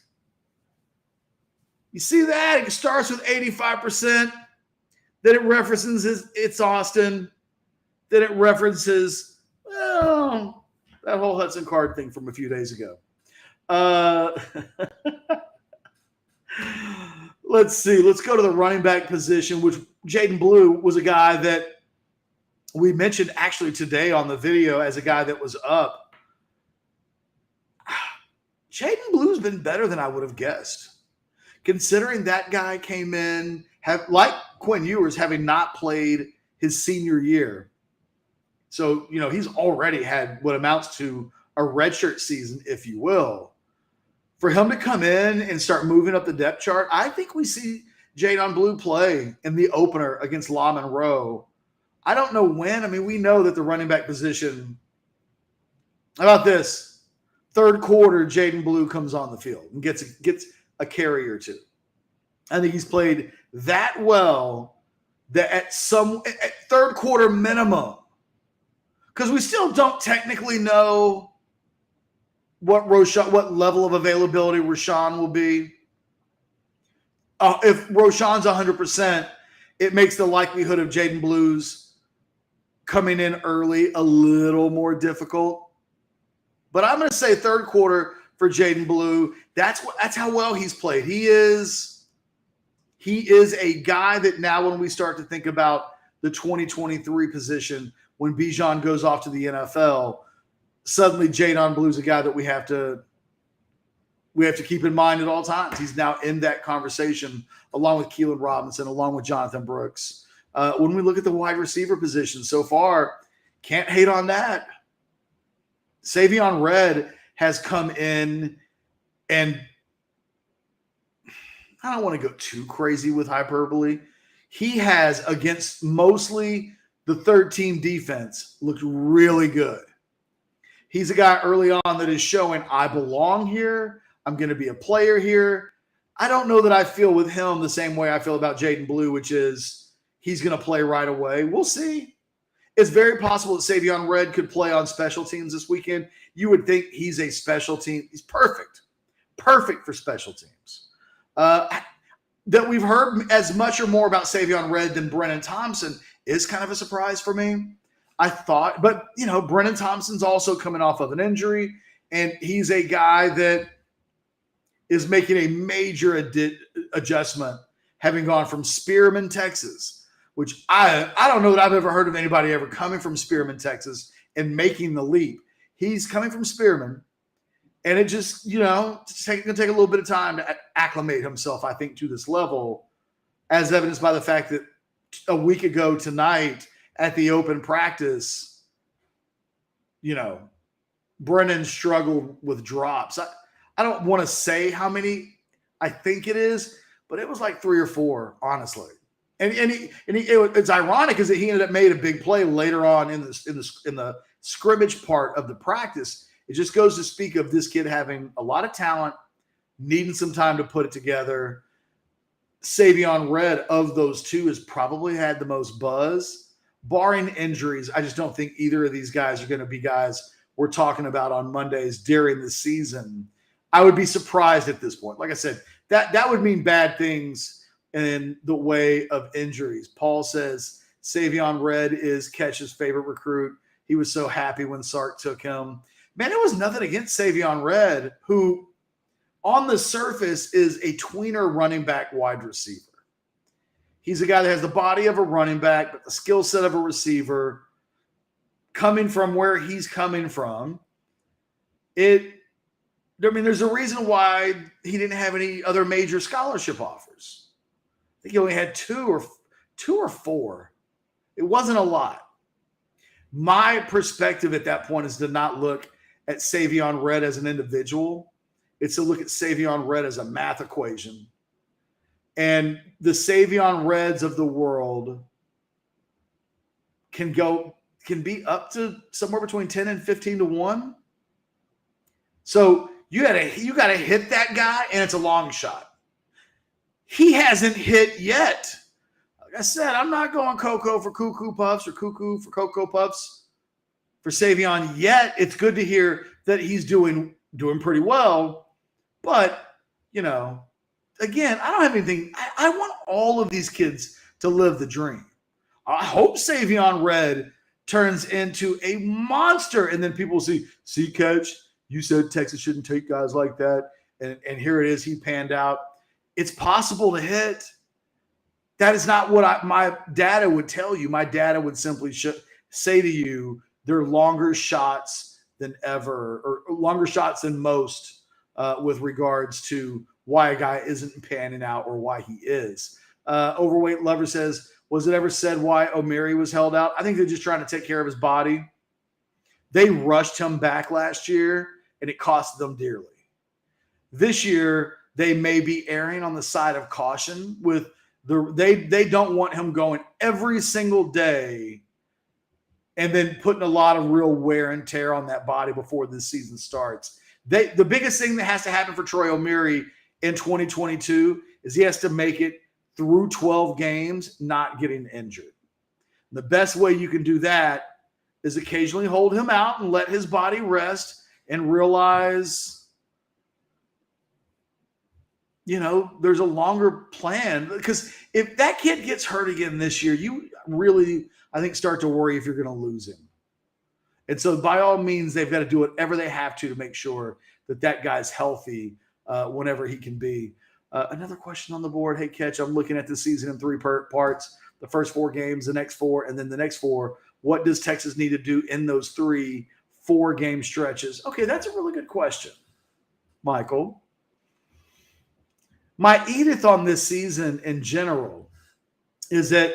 You see that? It starts with 85%. Then it references it's Austin. Then it references, well, that whole Hudson Card thing from a few days ago. Let's see. Let's go to the running back position, which Jaden Blue was a guy that we mentioned actually today on the video as a guy that was up. Jaden Blue's been better than I would have guessed. Considering that guy came in, like Quinn Ewers, having not played his senior year. So, he's already had what amounts to a redshirt season, if you will. For him to come in and start moving up the depth chart, I think we see Jaden Blue play in the opener against La Monroe. I don't know when. I mean, we know that the running back position. How about this? Third quarter, Jaden Blue comes on the field and gets a carry or two. I think he's played that well that at third quarter minimum, because we still don't technically know what level of availability Rashawn will be. If Rashawn's 100%, it makes the likelihood of Jaden Blue's coming in early a little more difficult. But I'm going to say third quarter for Jaden Blue. That's how well he's played. He is a guy that now when we start to think about the 2023 position, when Bijan goes off to the NFL, suddenly Jaden Blue's a guy that we have to keep in mind at all times. He's now in that conversation along with Keelan Robinson, along with Jonathan Brooks. When we look at the wide receiver position so far, can't hate on that. Savion Red has come in, and I don't want to go too crazy with hyperbole. He has, against mostly the third-team defense, looked really good. He's a guy early on that is showing, I belong here. I'm going to be a player here. I don't know that I feel with him the same way I feel about Jaden Blue, which is he's going to play right away. We'll see. It's very possible that Savion Red could play on special teams this weekend. You would think he's a special team. He's perfect for special teams. That we've heard as much or more about Savion Red than Brennan Thompson is kind of a surprise for me. I thought, but Brennan Thompson's also coming off of an injury, and he's a guy that is making a major adjustment, having gone from Spearman, Texas, which I don't know that I've ever heard of anybody ever coming from Spearman, Texas, and making the leap. He's coming from Spearman, and it just, it's going to take a little bit of time to acclimate himself, I think, to this level, as evidenced by the fact that a week ago tonight at the open practice, Brennan struggled with drops. I don't want to say how many I think it is, but it was like 3 or 4, honestly. And it's ironic because he ended up made a big play later on in the scrimmage part of the practice. It just goes to speak of this kid having a lot of talent, needing some time to put it together. Savion Red of those two has probably had the most buzz. Barring injuries, I just don't think either of these guys are going to be guys we're talking about on Mondays during the season. I would be surprised at this point. Like I said, that would mean bad things in the way of injuries. Paul says Savion Red is Ketch's favorite recruit. He was so happy when Sark took him. Man, it was nothing against Savion Red, who on the surface is a tweener running back wide receiver. He's a guy that has the body of a running back, but the skill set of a receiver. Coming from where he's coming from, there's a reason why he didn't have any other major scholarship offers. I think he only had two or four. It wasn't a lot. My perspective at that point is to not look at Savion Red as an individual. It's to look at Savion Red as a math equation. And the Savion Reds of the world can be up to somewhere between 10 and 15 to 1. So you got to hit that guy, and it's a long shot. He hasn't hit yet. Like I said, I'm not going Cocoa for Cuckoo Puffs or Cuckoo for Cocoa Puffs for Savion yet. It's good to hear that he's doing pretty well. But, again, I don't have anything. I want all of these kids to live the dream. I hope Savion Red turns into a monster, and then people will see, Coach, you said Texas shouldn't take guys like that, and here it is, he panned out. It's possible to hit. That is not what my data would tell you. My data would simply say to you, they're longer shots than ever, or longer shots than most with regards to why a guy isn't panning out or why he is. Overweight Lover says, was it ever said why O'Mary was held out? I think they're just trying to take care of his body. They rushed him back last year, and it cost them dearly. This year, they may be erring on the side of caution. They don't want him going every single day and then putting a lot of real wear and tear on that body before the season starts. The biggest thing that has to happen for Troy O'Mary in 2022 is he has to make it through 12 games, not getting injured. The best way you can do that is occasionally hold him out and let his body rest and realize, there's a longer plan. Because if that kid gets hurt again this year, you really, I think, start to worry if you're going to lose him. And so by all means, they've got to do whatever they have to make sure that guy's healthy whenever he can be. Another question on the board. Hey, Ketch, I'm looking at the season in 3 parts. The first 4 games, the next 4, and then the next 4. What does Texas need to do in those 3 4-game stretches? Okay, that's a really good question, Michael. My edith on this season in general is that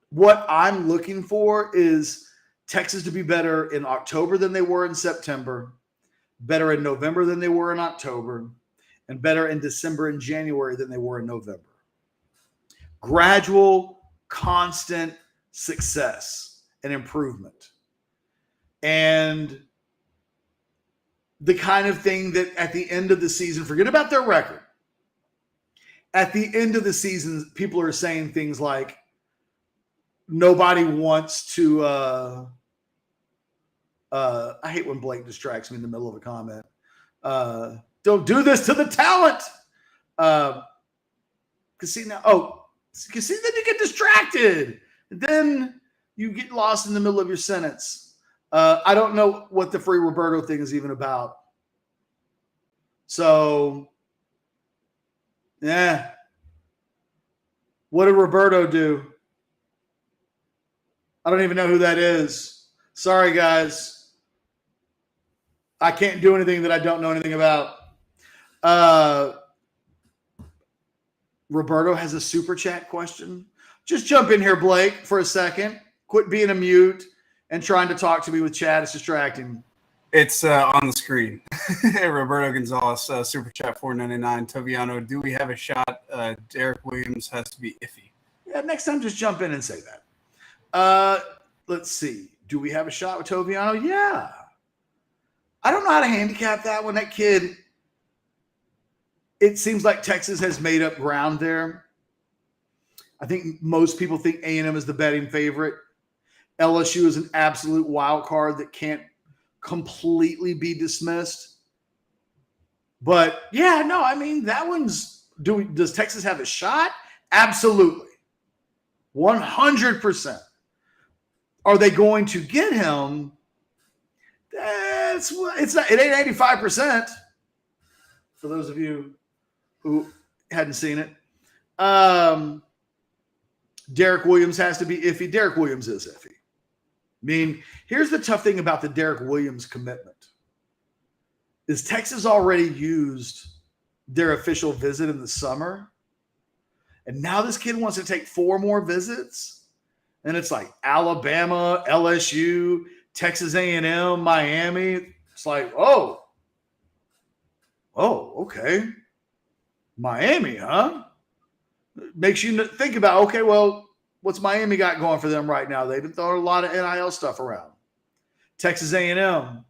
what I'm looking for is Texas to be better in October than they were in September, better in November than they were in October, and better in December and January than they were in November. Gradual, constant success and improvement. And the kind of thing that at the end of the season, forget about their record. At the end of the season, people are saying things like, nobody wants to I hate when Blake distracts me in the middle of a comment. Don't do this to the talent. Because then you get distracted. And then you get lost in the middle of your sentence. I don't know what the free Roberto thing is even about. So, yeah. What did Roberto do? I don't even know who that is. Sorry, guys. I can't do anything that I don't know anything about. Roberto has a super chat question. Just jump in here, Blake, for a second. Quit being a mute and trying to talk to me with chat. It's distracting. It's on the screen. Roberto Gonzalez, super chat $4.99. Toviano, do we have a shot? Derek Williams has to be iffy. Yeah, next time just jump in and say that. Let's see. Do we have a shot with Toviano? Yeah. I don't know how to handicap that one. That kid, it seems like Texas has made up ground there. I think most people think A&M is the betting favorite. LSU is an absolute wild card that can't completely be dismissed. But, yeah, no, I mean, that one's – does Texas have a shot? Absolutely. 100%. Are they going to get him? It ain't 85%. for those of you who hadn't seen it. Derek Williams has to be iffy. Derek Williams is iffy. I mean, here's the tough thing about the Derek Williams commitment is Texas already used their official visit in the summer. And now this kid wants to take 4 more visits. And it's like Alabama, LSU, Texas A&M, Miami. It's like, oh, okay. Miami, huh? Makes you think about, okay, well, what's Miami got going for them right now? They've been throwing a lot of NIL stuff around. Texas A&M,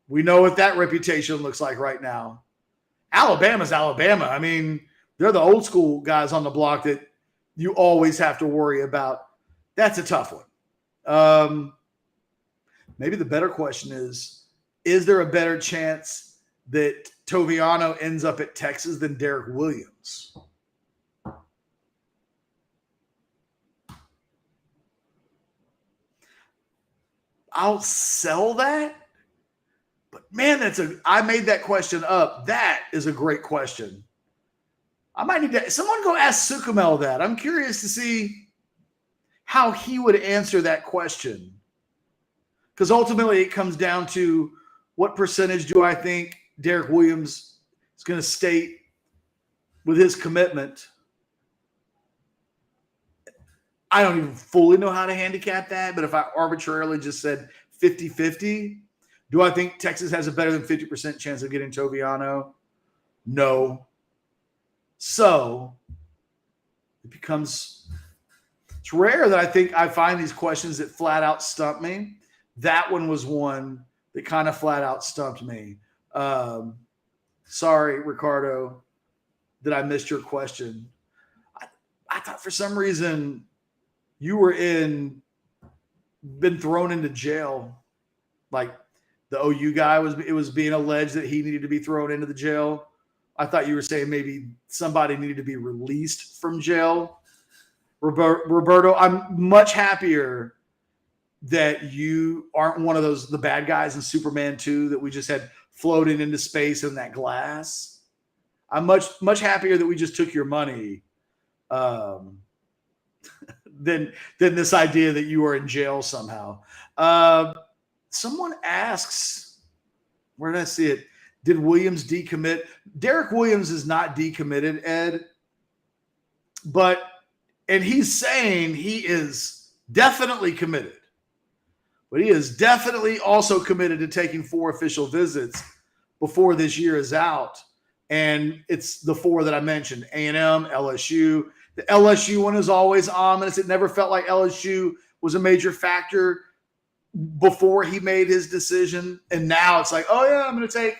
we know what that reputation looks like right now. Alabama's Alabama. I mean, they're the old school guys on the block that you always have to worry about. That's a tough one. Maybe the better question is there a better chance that Toviano ends up at Texas than Derek Williams? I'll sell that. But man, I made that question up. That is a great question. I might need to, someone go ask Sukamel that. I'm curious to see how he would answer that question. Because ultimately it comes down to what percentage do I think Derek Williams is going to state with his commitment. I don't even fully know how to handicap that, but if I arbitrarily just said 50-50, do I think Texas has a better than 50% chance of getting Toviano? No. So it's rare that I think I find these questions that flat out stump me. That one was one that kind of flat out stumped me. Sorry, Ricardo, that I missed your question. I thought for some reason you were been thrown into jail. Like the OU guy it was being alleged that he needed to be thrown into the jail. I thought you were saying maybe somebody needed to be released from jail. Roberto, I'm much happier that you aren't one of the bad guys in Superman 2 that we just had floating into space in that glass. I'm much happier that we just took your money than this idea that you are in jail somehow. Someone asks, where did I see it? Did Williams decommit? Derek Williams is not decommitted, Ed. And he's saying he is definitely committed. But he is definitely also committed to taking 4 official visits before this year is out. And it's the 4 that I mentioned, A&M, LSU. The LSU one is always ominous. It never felt like LSU was a major factor before he made his decision. And now it's like, oh yeah, I'm going to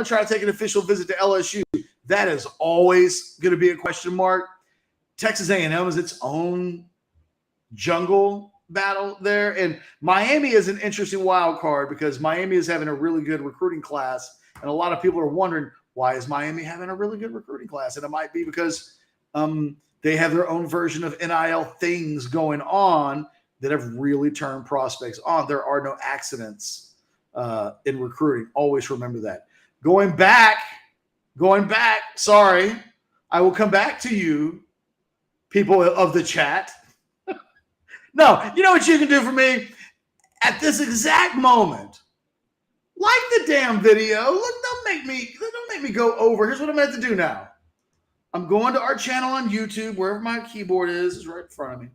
try to take an official visit to LSU. That is always going to be a question mark. Texas A&M is its own jungle battle there. And Miami is an interesting wild card because Miami is having a really good recruiting class. And a lot of people are wondering, why is Miami having a really good recruiting class? And it might be because they have their own version of NIL things going on that have really turned prospects on. There are no accidents in recruiting. Always remember that. Going back, sorry, I will come back to you, people of the chat. No, you know what you can do for me? At this exact moment, like the damn video. Look, don't make me go over. Here's what I'm going to do now. I'm going to our channel on YouTube, wherever my keyboard is right in front of me.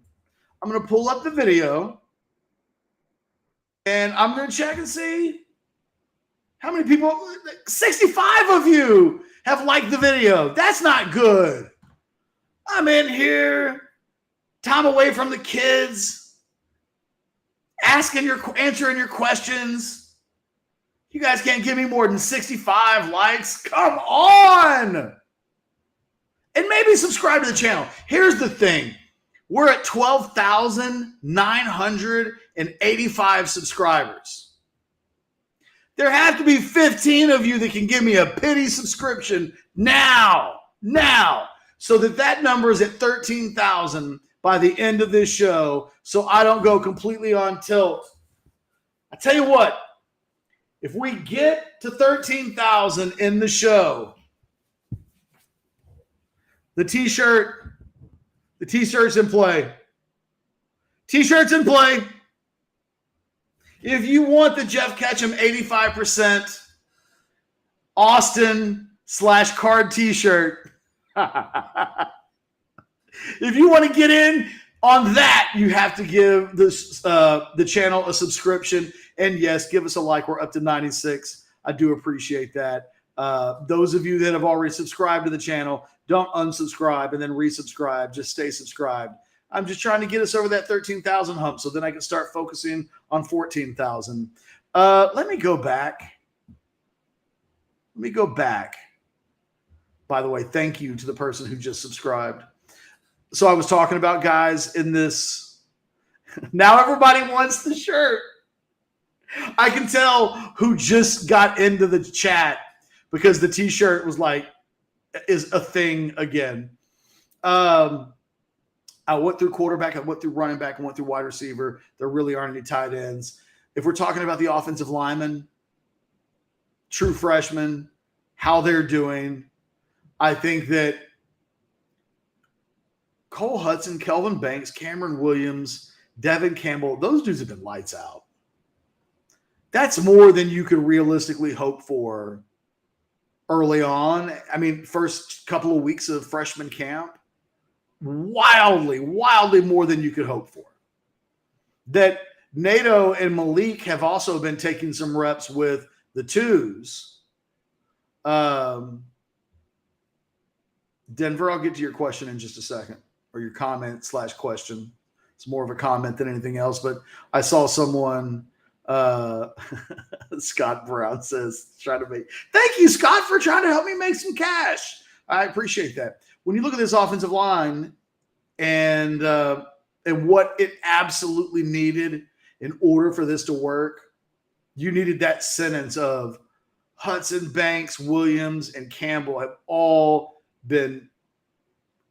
I'm going to pull up the video, and I'm going to check and see how many people. 65 of you have liked the video. That's not good. I'm in here, time away from the kids, answering your questions. You guys can't give me more than 65 likes. Come on. And maybe subscribe to the channel. Here's the thing. We're at 12,985 subscribers. There have to be 15 of you that can give me a pity subscription now, so that number is at 13,000 by the end of this show, so I don't go completely on tilt. I tell you what, If we get to 13,000 in the show, the t-shirt's in play. T-shirt's in play. If you want the Geoff Ketchum 85% Austin/card t-shirt, if you want to get in on that, you have to give this the channel a subscription. And yes, give us a like. We're up to 96. I do appreciate that. Those of you that have already subscribed to the channel, don't unsubscribe and then resubscribe. Just stay subscribed. I'm just trying to get us over that 13,000 hump so then I can start focusing on 14,000. Let me go back. By the way, thank you to the person who just subscribed. So I was talking about guys in this. Now everybody wants the shirt. I can tell who just got into the chat because the t-shirt was like, is a thing again. I went through quarterback, I went through running back, I went through wide receiver. There really aren't any tight ends. If we're talking about the offensive linemen, true freshmen, how they're doing, I think that Cole Hudson, Kelvin Banks, Cameron Williams, Devin Campbell, those dudes have been lights out. That's more than you could realistically hope for early on. I mean, first couple of weeks of freshman camp, wildly more than you could hope for. That Nato and Malik have also been taking some reps with the twos. Denver, I'll get to your question in just a second, or your comment/question. It's more of a comment than anything else, but I saw someone, Scott Brown says, thank you, Scott, for trying to help me make some cash. I appreciate that. When you look at this offensive line and what it absolutely needed in order for this to work, you needed that sentence of Hudson, Banks, Williams, and Campbell have all been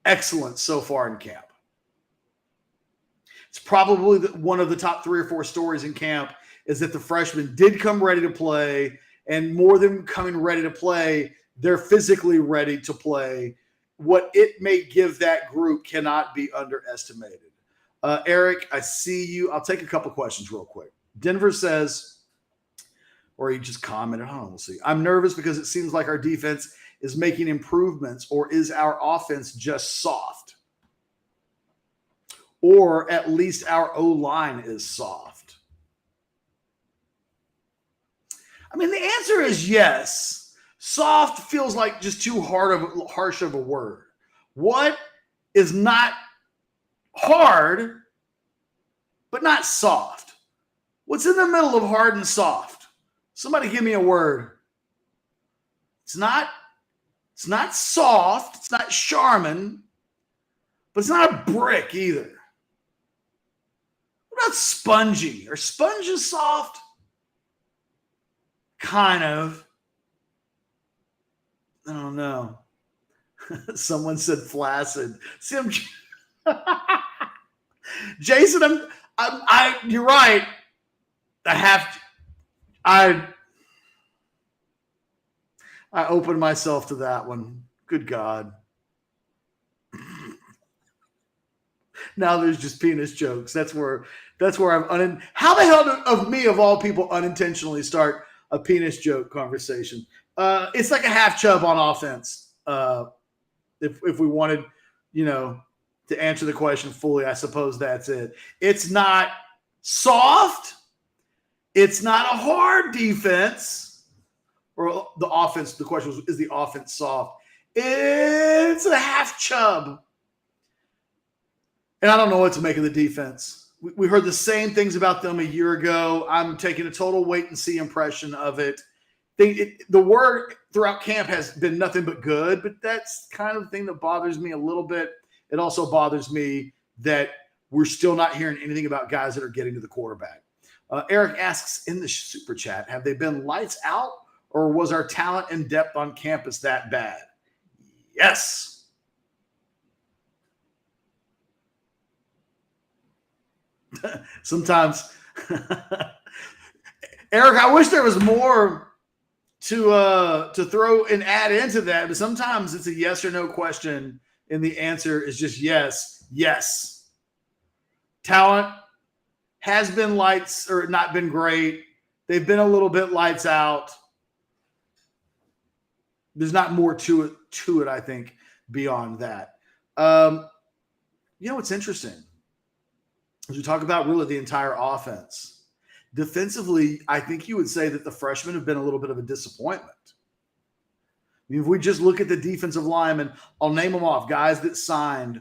excellent so far in camp. It's probably one of the top 3 or 4 stories in camp is that the freshmen did come ready to play, and more than coming ready to play, they're physically ready to play. What it may give that group cannot be underestimated. Eric, I see you. I'll take a couple questions real quick. Denver says, or he just commented, I don't know, we'll see. I'm nervous because it seems like our defense is making improvements, or is our offense just soft? Or at least our O-line is soft. I mean, the answer is yes. Soft feels like just too harsh of a word. What is not hard, but not soft? What's in the middle of hard and soft? Somebody give me a word. It's not soft. It's not Charmin, but it's not a brick either. What about spongy? Are sponges soft? Kind of. I don't know. Someone said flaccid. See, Jason, you're right. I opened myself to that one. Good God. Now there's just penis jokes. That's where I'm how the hell of me of all people unintentionally start a penis joke conversation? It's like a half chub on offense. If we wanted, to answer the question fully, I suppose that's it. It's not soft. It's not a hard defense. Or the offense, the question was, is the offense soft? It's a half chub. And I don't know what to make of the defense. We heard the same things about them a year ago. I'm taking a total wait and see impression of it. The word throughout camp has been nothing but good, but that's kind of the thing that bothers me a little bit. It also bothers me that we're still not hearing anything about guys that are getting to the quarterback. Eric asks in the super chat, have they been lights out, or was our talent and depth on campus that bad? Yes. Sometimes Eric, I wish there was more to throw and add into that, but sometimes it's a yes or no question, and the answer is just yes, yes. Talent has been lights or not been great. They've been a little bit lights out. There's not more to it, I think, beyond that. What's interesting? As we talk about really the entire offense, defensively, I think you would say that the freshmen have been a little bit of a disappointment. I mean, if we just look at the defensive linemen, I'll name them off. Guys that signed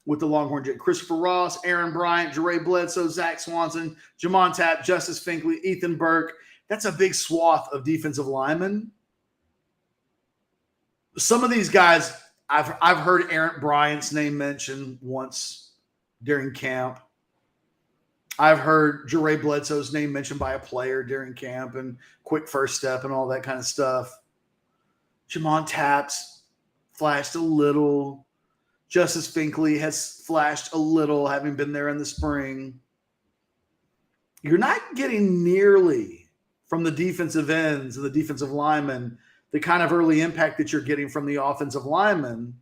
with the Longhorn Jet: Christopher Ross, Aaron Bryant, Jeray Bledsoe, Zach Swanson, Jamon Tapp, Justice Finkley, Ethan Burke. That's a big swath of defensive linemen. Some of these guys, I've heard Aaron Bryant's name mentioned once during camp. I've heard Jeray Bledsoe's name mentioned by a player during camp and quick first step and all that kind of stuff. Jamon Tapp's flashed a little. Justice Finkley has flashed a little, having been there in the spring. You're not getting nearly from the defensive ends and the defensive linemen the kind of early impact that you're getting from the offensive linemen.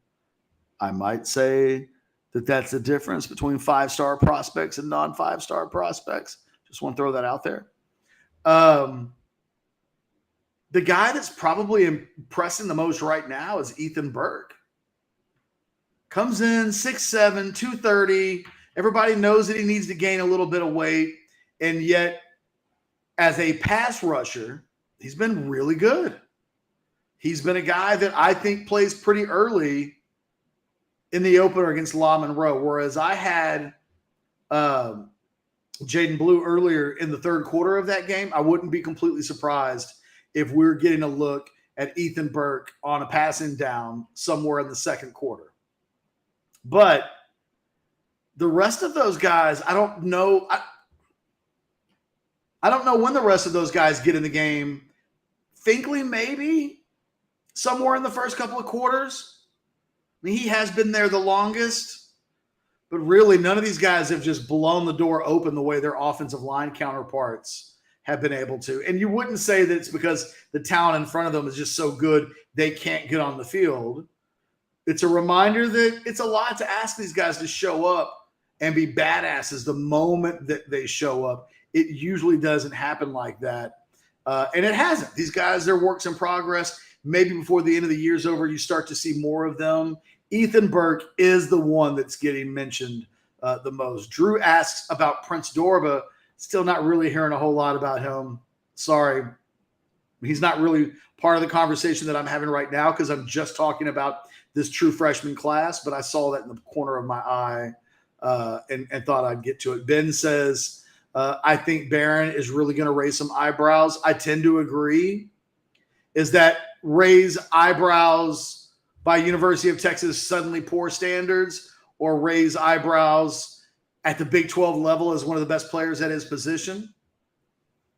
I might say that that's the difference between 5-star prospects and non-5-star prospects. Just want to throw that out there. The guy that's probably impressing the most right now is Ethan Burke. Comes in 6'7", 230. Everybody knows that he needs to gain a little bit of weight. And yet, as a pass rusher, he's been really good. He's been a guy that I think plays pretty early in the opener against La Monroe, whereas I had Jaden Blue earlier in the third quarter of that game. I wouldn't be completely surprised if we're getting a look at Ethan Burke on a passing down somewhere in the second quarter. But the rest of those guys, I don't know. I don't know when the rest of those guys get in the game. Finkley, maybe somewhere in the first couple of quarters. I mean, he has been there the longest, but really none of these guys have just blown the door open the way their offensive line counterparts have been able to. And you wouldn't say that it's because the talent in front of them is just so good they can't get on the field. It's a reminder that it's a lot to ask these guys to show up and be badasses the moment that they show up. It usually doesn't happen like that. And it hasn't. These guys, they're works in progress. Maybe before the end of the year's over, you start to see more of them. Ethan Burke is the one that's getting mentioned the most. Drew asks about Prince Dorba. Still not really hearing a whole lot about him. Sorry. He's not really part of the conversation that I'm having right now because I'm just talking about this true freshman class, but I saw that in the corner of my eye and thought I'd get to it. Ben says, I think Barron is really going to raise some eyebrows. I tend to agree. Is that raise eyebrows by University of Texas suddenly poor standards, or raise eyebrows at the Big 12 level as one of the best players at his position?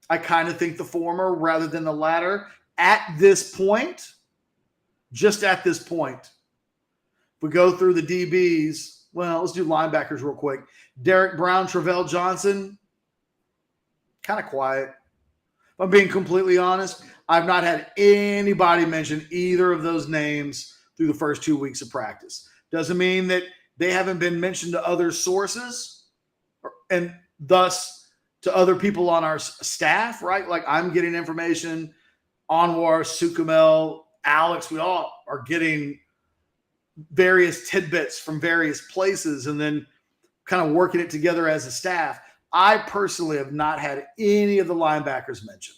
I kind of think the former rather than the latter at this point, just at this point. If we go through the DBs, well, let's do linebackers real quick. Derek Brown, Travell Johnson, kind of quiet. If I'm being completely honest, I've not had anybody mention either of those names through the first 2 weeks of practice. Doesn't mean that they haven't been mentioned to other sources and thus to other people on our staff, right? Like I'm getting information, Anwar, Sukamel, Alex, we all are getting various tidbits from various places and then kind of working it together as a staff. I personally have not had any of the linebackers mentioned.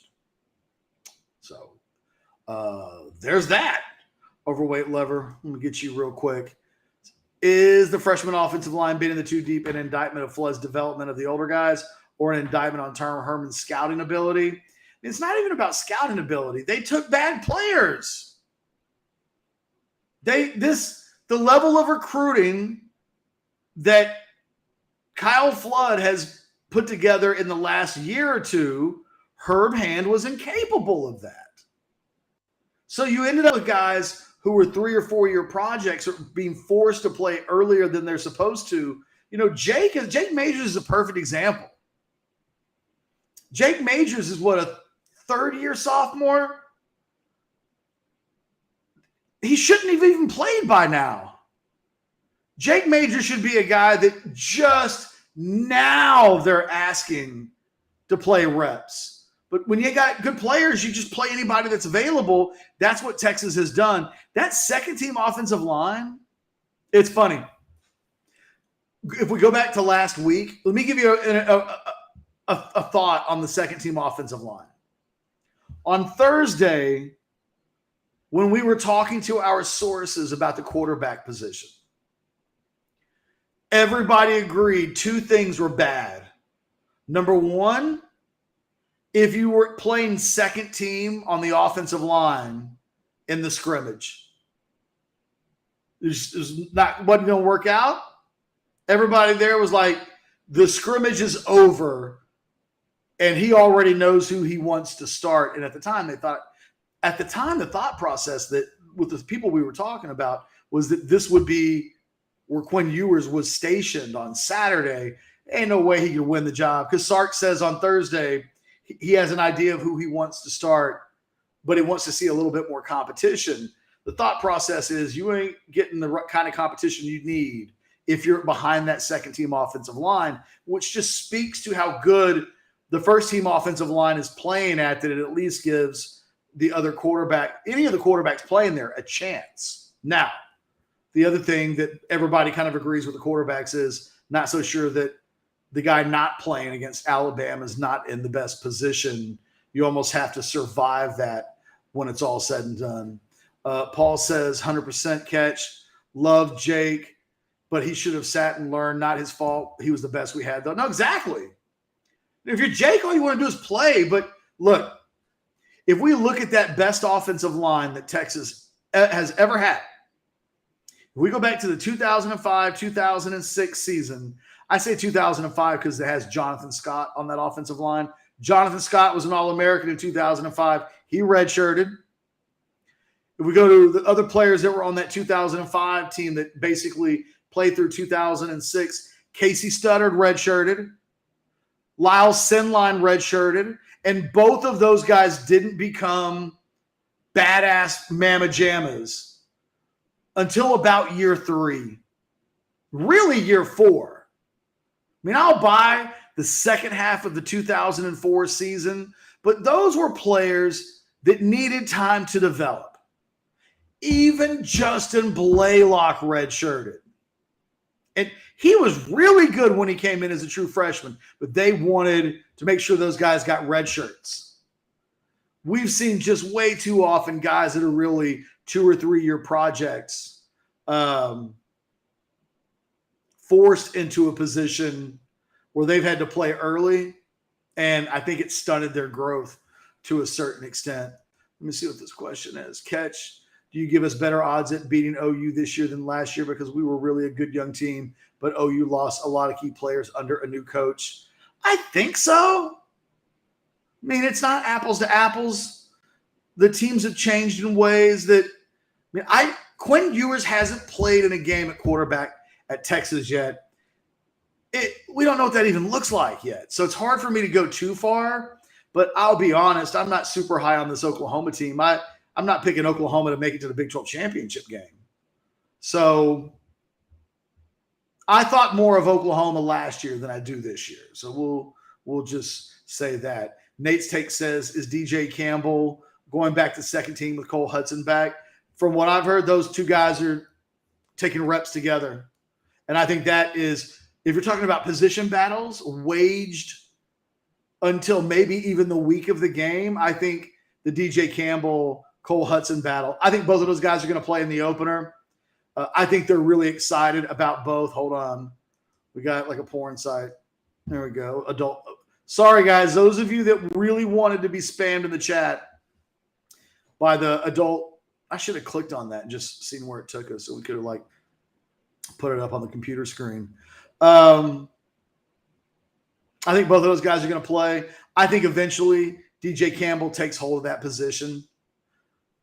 So there's that. Overweight lever. Let me get you real quick. Is the freshman offensive line beating the two deep an indictment of Flood's development of the older guys or an indictment on Turner Herman's scouting ability? It's not even about scouting ability. They took bad players. The level of recruiting that Kyle Flood has put together in the last year or two, Herb Hand was incapable of that. So you ended up with guys who were 3 or 4 year projects or being forced to play earlier than they're supposed to. You know, Jake Majors is a perfect example. Jake Majors is what, a third-year sophomore? He shouldn't have even played by now. Jake Majors should be a guy that just now they're asking to play reps. But when you got good players, you just play anybody that's available. That's what Texas has done. That second-team offensive line, it's funny. If we go back to last week, let me give you a thought on the second-team offensive line. On Thursday, when we were talking to our sources about the quarterback position, everybody agreed two things were bad. Number one, if you were playing second team on the offensive line in the scrimmage, wasn't going to work out. Everybody there was like, the scrimmage is over, and he already knows who he wants to start. And at the time, the thought process that with the people we were talking about was that this would be where Quinn Ewers was stationed on Saturday. Ain't no way he could win the job, because Sark says on Thursday he has an idea of who he wants to start, but he wants to see a little bit more competition. The thought process is you ain't getting the kind of competition you need if you're behind that second-team offensive line, which just speaks to how good the first-team offensive line is playing at, that it at least gives the other quarterback, any of the quarterbacks playing there, a chance. Now, the other thing that everybody kind of agrees with the quarterbacks is not so sure that the guy not playing against Alabama is not in the best position. You almost have to survive that when it's all said and done. Paul says 100% catch. Love Jake, but he should have sat and learned. Not his fault. He was the best we had, though. No, exactly. If you're Jake, all you want to do is play. But look, if we look at that best offensive line that Texas has ever had, if we go back to the 2005-2006 season, I say 2005 because it has Jonathan Scott on that offensive line. Jonathan Scott was an All-American in 2005. He redshirted. If we go to the other players that were on that 2005 team that basically played through 2006, Casey Studdard redshirted. Lyle Sinline redshirted. And both of those guys didn't become badass mamma jammas until about year 3. Really year 4. I mean, I'll buy the second half of the 2004 season, but those were players that needed time to develop. Even Justin Blaylock redshirted. And he was really good when he came in as a true freshman, but they wanted to make sure those guys got red shirts. We've seen just way too often guys that are really 2 or 3 year projects forced into a position where they've had to play early, and I think it stunted their growth to a certain extent. Let me see what this question is. Catch, do you give us better odds at beating OU this year than last year because we were really a good young team, but OU lost a lot of key players under a new coach? I think so. I mean, it's not apples to apples. The teams have changed in ways that Quinn Ewers hasn't played in a game at quarterback at Texas yet. We don't know what that even looks like yet. So it's hard for me to go too far, but I'll be honest, I'm not super high on this Oklahoma team. I'm not picking Oklahoma to make it to the Big 12 championship game. So I thought more of Oklahoma last year than I do this year. So we'll just say that. Nate's take says, is DJ Campbell going back to second team with Cole Hudson back? From what I've heard, those two guys are taking reps together. And I think that is, if you're talking about position battles waged until maybe even the week of the game, I think the DJ Campbell, Cole Hudson battle, I think both of those guys are going to play in the opener. I think they're really excited about both. Hold on. We got like a porn site. There we go. Adult. Sorry, guys. Those of you that really wanted to be spammed in the chat by the adult, I should have clicked on that and just seen where it took us so we could have like put it up on the computer screen. I think both of those guys are going to play. I think eventually DJ Campbell takes hold of that position.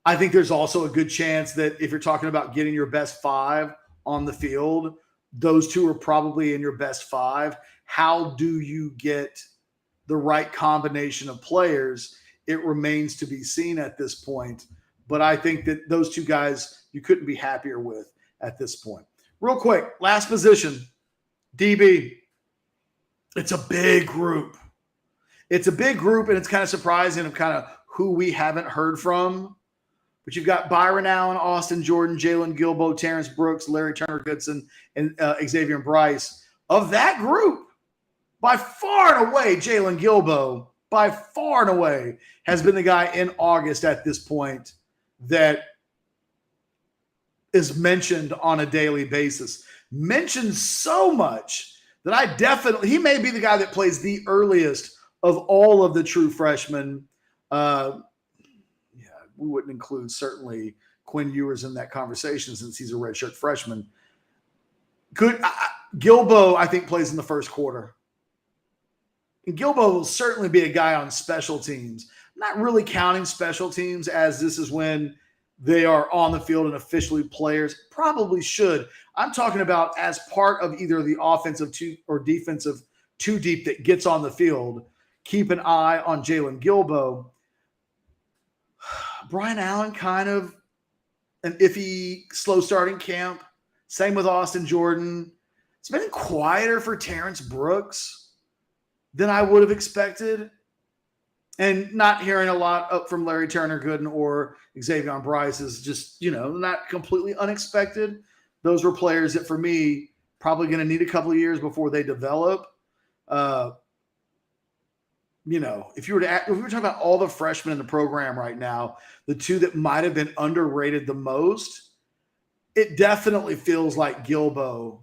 I think there's also a good chance that if you're talking about getting your best 5 on the field, those two are probably in your best 5. How do you get the right combination of players. It remains to be seen at this point. But I think that those two guys you couldn't be happier with at this point. Real quick, last position, DB. It's a big group. It's a big group, and it's kind of surprising of kind of who we haven't heard from. But you've got Byron Allen, Austin Jordan, Jalen Gilbo, Terrence Brooks, Larry Turner Goodson, and Xavier Bryce. Of that group, by far and away, Jalen Gilbo, by far and away, has been the guy in August at this point that is mentioned on a daily basis. Mentioned so much that he may be the guy that plays the earliest of all of the true freshmen. We wouldn't include certainly Quinn Ewers in that conversation since he's a redshirt freshman. Gilbo, I think, plays in the first quarter. And Gilbo will certainly be a guy on special teams. I'm not really counting special teams as this is when they are on the field and officially players. Probably should. I'm talking about as part of either the offensive two or defensive two deep that gets on the field. Keep an eye on Jalen Gilbo. Brian Allen, kind of an iffy, slow starting camp. Same with Austin Jordan. It's been quieter for Terrence Brooks than I would have expected. And not hearing a lot up from Larry Turner Gooden or Xavier Bryce is just, not completely unexpected. Those were players that, for me, probably going to need a couple of years before they develop. If we were talking about all the freshmen in the program right now, the two that might have been underrated the most, it definitely feels like Gilbo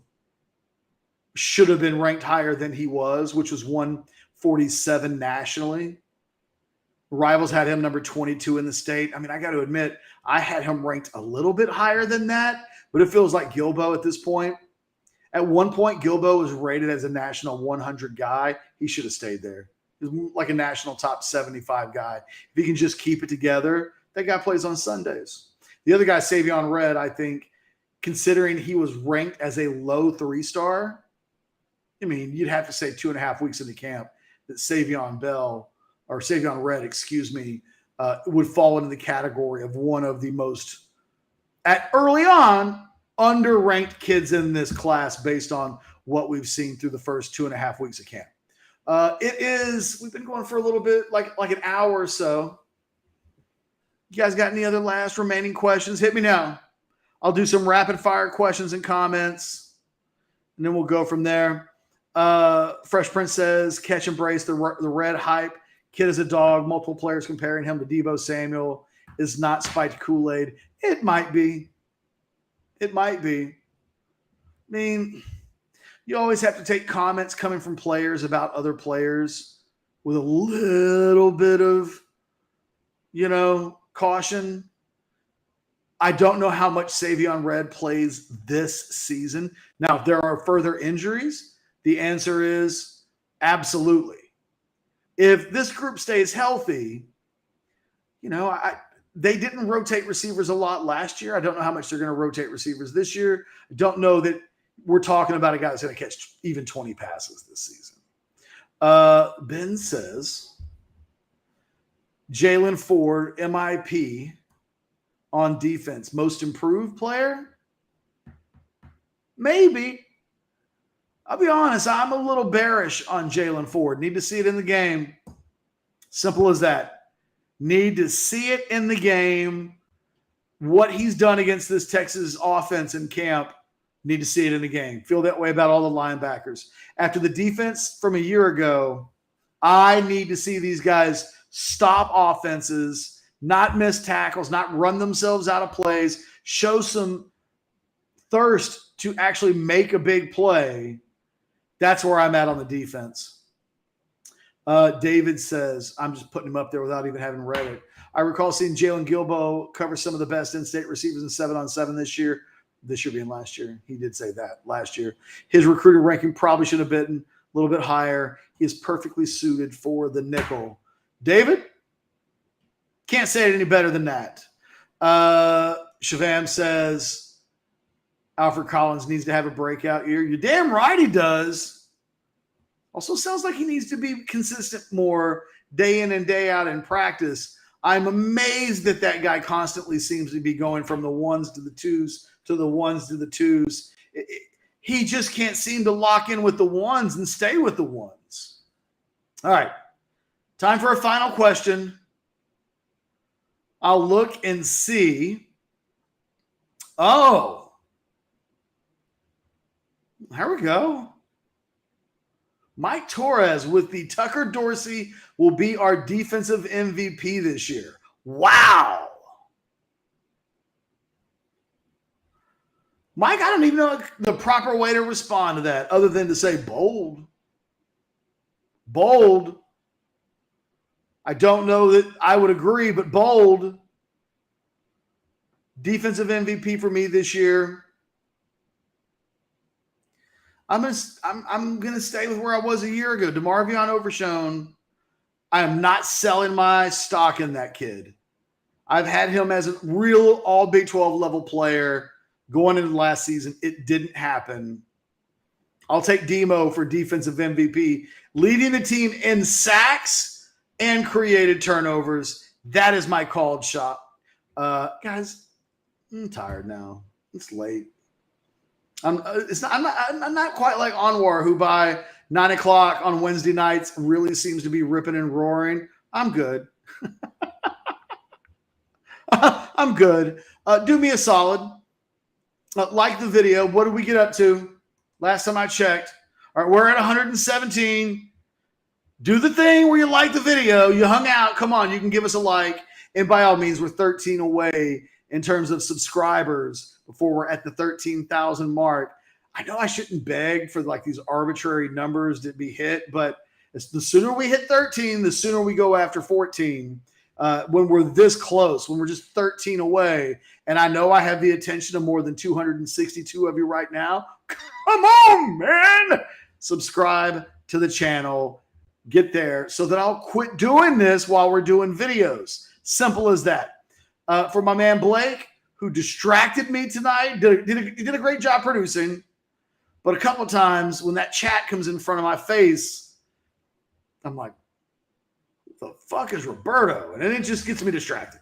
should have been ranked higher than he was, which was 147 nationally. Rivals had him number 22 in the state. I mean, I got to admit, I had him ranked a little bit higher than that, but it feels like Gilbo at this point. At one point, Gilbo was rated as a national 100 guy. He should have stayed there. He's like a national top 75 guy. If he can just keep it together, that guy plays on Sundays. The other guy, Savion Red, I think, considering he was ranked as a low 3-star, I mean, you'd have to say 2.5 weeks into camp that Savion Red, would fall into the category of one of the most, early on, underranked kids in this class based on what we've seen through the first 2.5 weeks of camp. We've been going for a little bit, like an hour or so. You guys got any other last remaining questions? Hit me now. I'll do some rapid fire questions and comments, and then we'll go from there. Fresh Prince says, Ketchum Brace, the red hype. Kid is a dog. Multiple players comparing him to Deebo Samuel is not spiked Kool-Aid. It might be. I mean, you always have to take comments coming from players about other players with a little bit of, caution. I don't know how much Savion Red plays this season. Now, if there are further injuries, the answer is absolutely. If this group stays healthy, they didn't rotate receivers a lot last year. I don't know how much they're going to rotate receivers this year. I don't know that we're talking about a guy that's going to catch even 20 passes this season. Ben says, Jalen Ford, MIP on defense, most improved player? Maybe. I'll be honest, I'm a little bearish on Jalen Ford. Need to see it in the game. Simple as that. Need to see it in the game. What he's done against this Texas offense in camp, need to see it in the game. Feel that way about all the linebackers. After the defense from a year ago, I need to see these guys stop offenses, not miss tackles, not run themselves out of plays, show some thirst to actually make a big play. That's where I'm at on the defense. David says, I'm just putting him up there without even having read it. I recall seeing Jalen Gilbo cover some of the best in-state receivers in 7-on-7 this year being last year. He did say that last year. His recruiter ranking probably should have been a little bit higher. He is perfectly suited for the nickel. David? Can't say it any better than that. Shavam says, Alfred Collins needs to have a breakout year. You're damn right he does. Also sounds like he needs to be consistent more day in and day out in practice. I'm amazed that that guy constantly seems to be going from the ones to the twos to the ones to the twos. He just can't seem to lock in with the ones and stay with the ones. All right. Time for a final question. I'll look and see. Oh. Here we go. Mike Torres with the Tucker Dorsey will be our defensive MVP this year. Wow. Mike, I don't even know the proper way to respond to that other than to say bold. Bold. I don't know that I would agree, but bold. Defensive MVP for me this year. I'm gonna stay with where I was a year ago. DeMarvion Overshown. I am not selling my stock in that kid. I've had him as a real all Big 12 level player going into the last season. It didn't happen. I'll take Demo for defensive MVP, leading the team in sacks and created turnovers. That is my called shot. Guys, I'm tired now. It's late. I'm not quite like Anwar, who by 9 o'clock on Wednesday nights really seems to be ripping and roaring. I'm good. I'm good. Do me a solid. Like the video. What did we get up to? Last time I checked. All right, we're at 117. Do the thing where you like the video. You hung out. Come on, you can give us a like. And by all means, we're 13 away in terms of subscribers before we're at the 13,000 mark. I know I shouldn't beg for like these arbitrary numbers to be hit, but it's the sooner we hit 13, the sooner we go after 14. When we're this close, when we're just 13 away, and I know I have the attention of more than 262 of you right now. Come on, man. Subscribe to the channel. Get there so that I'll quit doing this while we're doing videos. Simple as that. For my man Blake, who distracted me tonight, he did a great job producing. But a couple of times when that chat comes in front of my face, I'm like, what the fuck is Roberto? And then it just gets me distracted.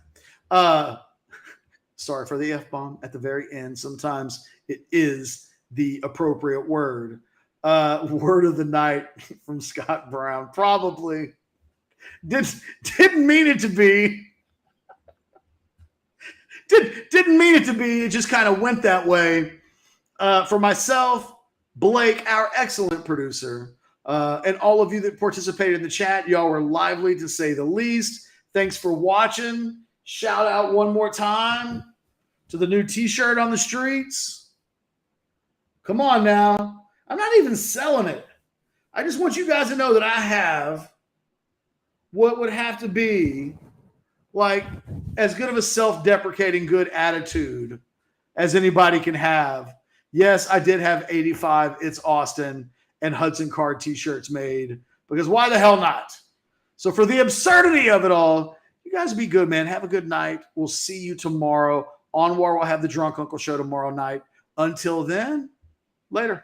Sorry for the F-bomb at the very end. Sometimes it is the appropriate word. Word of the night from Scott Brown. Probably didn't mean it to be. Didn't mean it to be. It just kind of went that way. For myself, Blake, our excellent producer, and all of you that participated in the chat, y'all were lively to say the least. Thanks for watching. Shout out one more time to the new t-shirt on the streets. Come on now. I'm not even selling it. I just want you guys to know that I have what would have to be like as good of a self-deprecating good attitude as anybody can have. Yes, I did have 85 It's Austin and Hudson Card t-shirts made because why the hell not? So for the absurdity of it all, you guys be good, man. Have a good night. We'll see you tomorrow. Anwar will have the Drunk Uncle show tomorrow night. Until then, later.